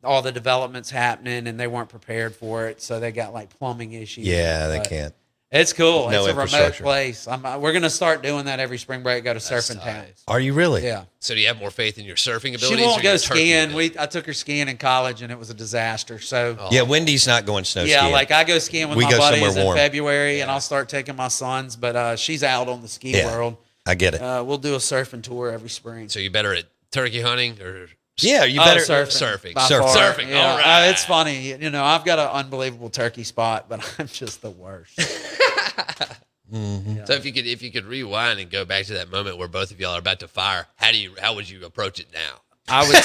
All the development's happening, and they weren't prepared for it, so they got like plumbing issues. Yeah, they But can't. It's cool. No It's a remote infrastructure. place. We're going to start doing that every spring break. Go to surfing nice. towns. Are you really? Yeah. So do you have more faith in your surfing abilities? She won't or go your turkey skiing. ability? I took her skiing in college, and it was a disaster. So Yeah, Wendy's not going snow yeah, skiing. like I go skiing with We my go buddies somewhere in warm. February, and I'll start taking my sons. But she's out on the ski Yeah. world. I get it. We'll do a surfing tour every spring. So you better at turkey hunting or Yeah, you better surfing. by Surf- far. Surfing, Yeah. all right. It's funny. I've got an unbelievable turkey spot, but I'm just the worst. So if you could rewind and go back to that moment where both of y'all are about to fire, how would you approach it now? I would.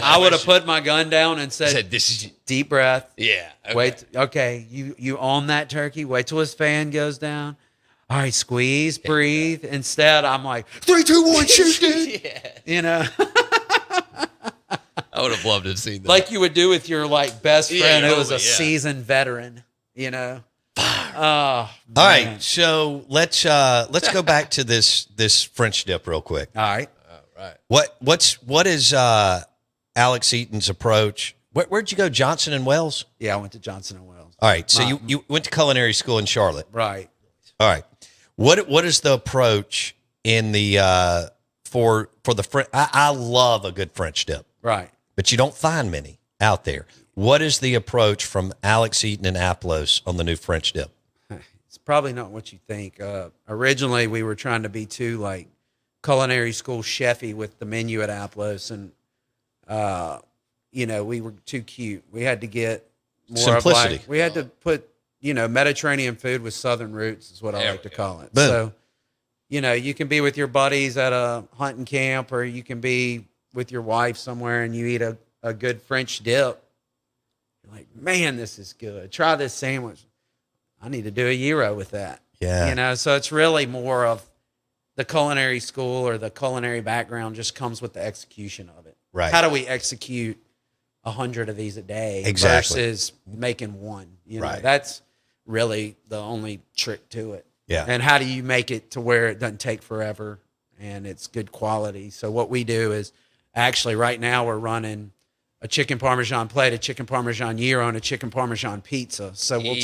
I would have put my gun down and said, Said, "This is deep breath. yeah." Okay. Wait. Okay, you own that turkey. Wait till his fan goes down. All right, squeeze, breathe. Instead, I'm like 3, 2, 1, shoot, dude. You know, I would have loved to have seen that. like you would do with your like best Yeah, friend who was a totally, yeah. seasoned veteran. You know. Oh, All right, so let's go back to this French dip real quick. All right. What is Alex Eaton's approach? Where'd you go, Johnson and Wells? Yeah, I went to Johnson and Wells. All right, so you went to culinary school in Charlotte. Right. All right, what is the approach in the for the French? I love a good French dip, Right. but you don't find many out there. What is the approach from Alex Eaton and Aplos on the new French dip? It's probably not what you think. Originally, we were trying to be too like culinary school chefy with the menu at Aplos, and we were too cute. We had to get more Simplicity. Of like, we had to put Mediterranean food with Southern roots is what I There like we to go. call it. Boom. So, you can be with your buddies at a hunting camp, or you can be with your wife somewhere, and you eat a good French dip. You're like, man, this is good. Try this sandwich. I need to do a gyro with that. Yeah. So it's really more of the culinary school or the culinary background just comes with the execution of it. Right. How do we execute 100 of these a day Exactly. versus making one? Right. That's really the only trick to it. Yeah. And how do you make it to where it doesn't take forever and it's good quality? So what we do is actually right now we're running a chicken Parmesan plate, a chicken Parmesan gyro, and a chicken Parmesan pizza. So we'll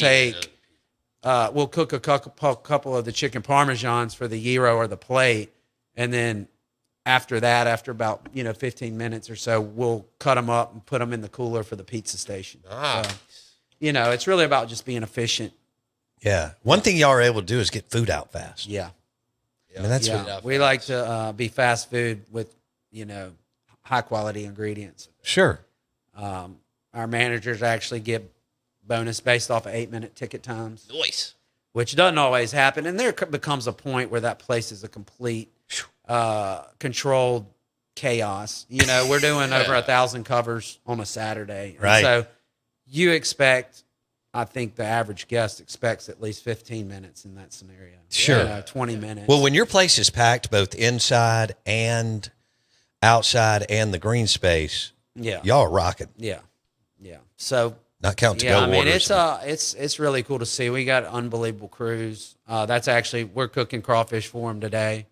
we'll cook a couple of the chicken Parmesans for the gyro or the plate. And then after that, after about, 15 minutes or so, we'll cut them up and put them in the cooler for the pizza station. So, it's really about just being efficient. Yeah. One thing y'all are able to do is get food out fast. Yeah. I mean, that's Yeah. We like to be fast food with, high quality ingredients. sure. Our managers actually get bonus based off of 8-minute ticket times, Nice. which doesn't always happen. And there becomes a point where that place is a complete controlled chaos. We're doing over 1,000 covers on a Saturday. And Right. so you expect, I think the average guest expects at least 15 minutes in that scenario. Sure. 20 minutes. Well, when your place is packed both inside and outside and the green space, yeah. y'all are rocking. Yeah. Yeah. So, Not counting to yeah, go I mean, orders. it's really cool to see. We got unbelievable crews. That's actually, we're cooking crawfish for them today.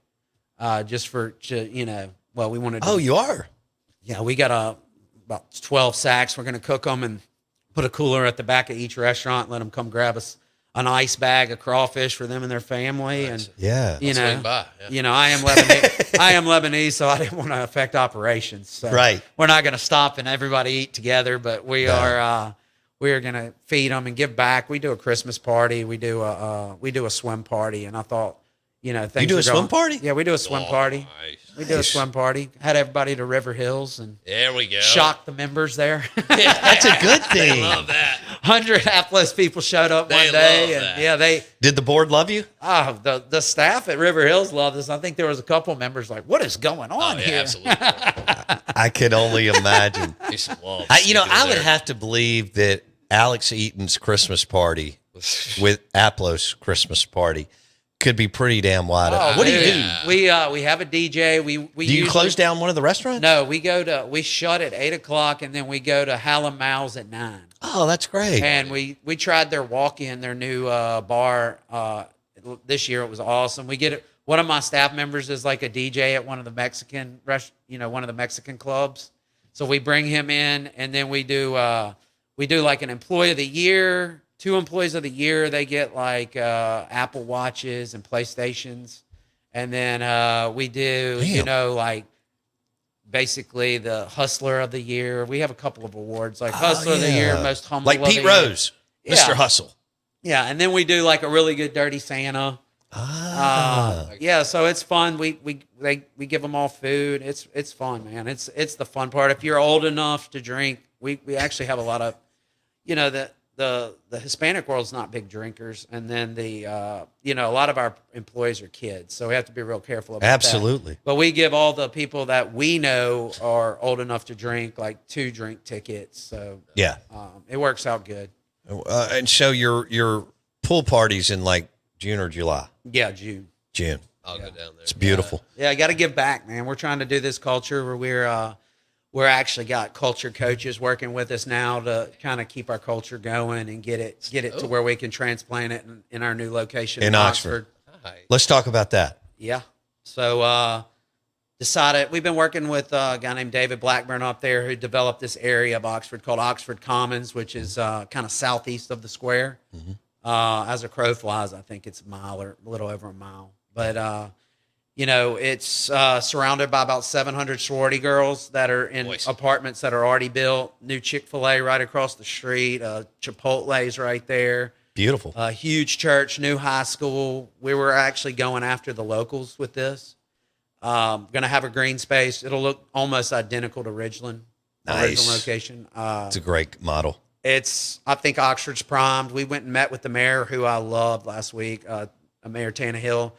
Just for, well, we wanted to. Oh, you are? Yeah, we got about 12 sacks. We're going to cook them and put a cooler at the back of each restaurant. Let them come grab us an ice bag of crawfish for them and their family. And Yeah. Swing by. Yeah. I am Lebanese. I am Lebanese, so I didn't want to affect operations. So Right. we're not going to stop and everybody eat together, but we are going to feed them and give back. We do a Christmas party. We do a swim party, and I thought, things You do are a swim going- party? Yeah, we do a swim party. Nice. We do a swim party. Had everybody to River Hills and There we go. shocked the members there. That's a good thing. Love that. 100 Atlas people showed up They one day, love and that. they Did the board love you? the staff at River Hills loved us. I think there was a couple members like, "What is going Oh, on yeah, here?" absolutely. I could only imagine. There's some love. I would have to believe that Alex Eaton's Christmas party with Aplos Christmas party could be pretty damn wide open. What do you do? Yeah. We have a DJ. We Do you usually- close down one of the restaurants? No, we shut at 8:00, and then we go to Hallam Mouse at 9. Oh, that's great. And we tried their walk-in, their new bar. This year it was awesome. We get it. One of my staff members is like a DJ at one of the Mexican one of the Mexican clubs. So we bring him in, and then we do like an employee of the year. 2 employees of the year, they get like Apple Watches and PlayStations. And then we do, Damn. like basically the Hustler of the Year. We have a couple of awards like Hustler of the yeah. Year, Most Humble Like of Pete the Year. Rose, Mr. Yeah. Hustle. Yeah, and then we do like a really good Dirty Santa. Yeah, so it's fun. We give them all food. It's fun, man. It's the fun part. If you're old enough to drink, we actually have a lot of, the Hispanic world's not big drinkers, and then a lot of our employees are kids, so we have to be real careful about Absolutely. that. But we give all the people that we know are old enough to drink like 2 drink tickets, so Yeah. it works out good. And so your pool party's in like June or July? Yeah, June. June. I'll go down there. It's beautiful. Yeah, I got to give back, man. We're trying to do this culture where we're actually got culture coaches working with us now to kind of keep our culture going and get it to where we can transplant it in our new location In Oxford. Hi. Let's talk about that. Yeah. So decided we've been working with a guy named David Blackburn up there who developed this area of Oxford called Oxford Commons, which is kind of southeast of the square. As a crow flies, I think it's a mile or a little over a mile. But it's surrounded by about 700 sorority girls that are in apartments that are already built. New Chick-fil-A right across the street. Chipotle's right there. Beautiful. A huge church, new high school. We were actually going after the locals with this. Going to have a green space. It'll look almost identical to Ridgeland. Nice. Original location. It's a great model. I think Oxford's primed. We went and met with the mayor, who I loved last week, Mayor Tannehill,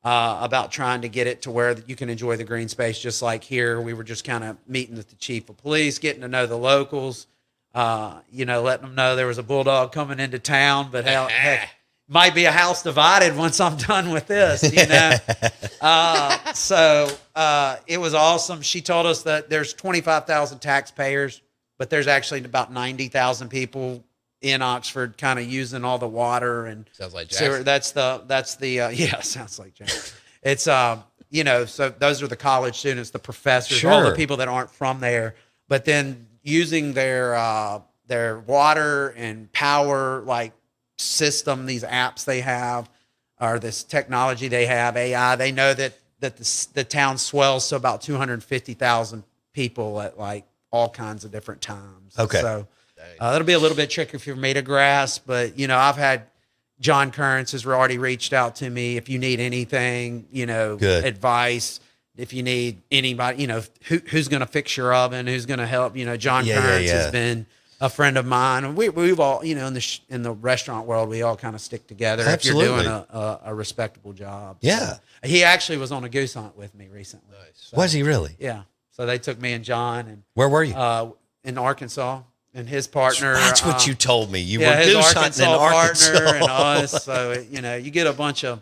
about trying to get it to where you can enjoy the green space just like here. We were just kind of meeting with the chief of police, getting to know the locals, letting them know there was a bulldog coming into town, but heck, might be a house divided once I'm done with this, So it was awesome. She told us that there's 25,000 taxpayers, but there's actually about 90,000 people in Oxford kind of using all the water and Sounds like sewer. Jackson. That's the sounds like Jackson. It's so those are the college students, the professors, all the Sure. people that aren't from there, but then using their water and power like system, these apps they have, or this technology they have, AI. They know that the town swells to about 250,000 people at like all kinds of different times. Okay. So that'll be a little bit tricky for me to grasp, but I've had John Currents has already reached out to me. If you need anything, Good. advice, if you need anybody, who's going to fix your oven, who's going to help, John Currents has been a friend of mine. And we've all, in the restaurant world, we all kind of stick together. Absolutely. If you're doing a respectable job. Yeah. So, he actually was on a goose hunt with me recently. So, Was he really? yeah. So they took me and John and Where were you? in Arkansas, and his partner. That's what you told me. You were his goose hunting in Arkansas. partner and us. So you get a bunch of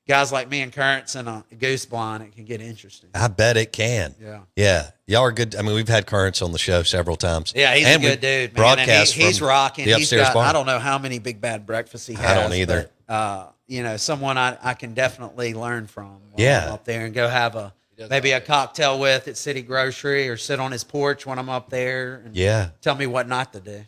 guys like me and Currents and a goose blind. It can get interesting. I bet it can. Yeah. Yeah. Y'all are good. I mean, we've had Currents on the show several times. Yeah, he's And a we good dude. Man. Broadcast And he's from rocking. the upstairs barn. I don't know how many big bad breakfasts he has. I don't either. But, someone I can definitely learn from. While Yeah. I'm up there and go have maybe a cocktail with at City Grocery or sit on his porch when I'm up there. And Yeah. tell me what not to do.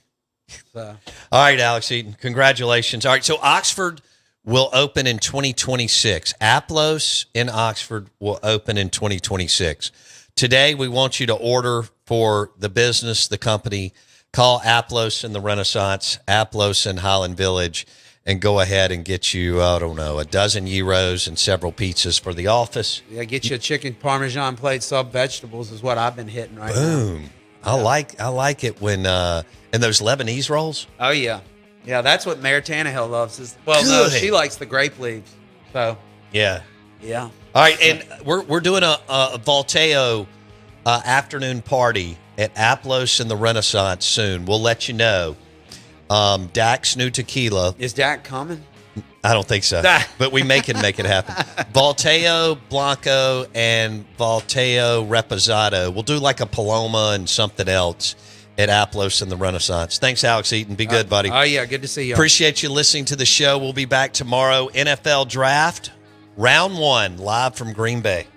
So. All right, Alex Eaton, congratulations. All right, so Oxford will open in 2026. Aplos in Oxford will open in 2026. Today, we want you to order for the business, the company. Call Aplos in the Renaissance, Aplos in Highland Village, and go ahead and get you, a dozen gyros and several pizzas for the office. Yeah, get you a chicken Parmesan plate, sub vegetables is what I've been hitting right now. Boom. I like it when and those Lebanese rolls. Oh yeah, yeah. That's what Mayor Tannehill loves. No, Good. she likes the grape leaves. So Yeah. yeah. All right, and we're doing a Volteo afternoon party at Aplos in the Renaissance soon. We'll let you know. Dak's new tequila. Is Dak coming? I don't think so, but we can make it happen. Volteo Blanco and Volteo Reposado. We'll do like a Paloma and something else at Aplos in the Renaissance. Thanks, Alex Eaton. Be good, buddy. Oh yeah, good to see you. Appreciate you listening to the show. We'll be back tomorrow. NFL Draft, Round 1, live from Green Bay.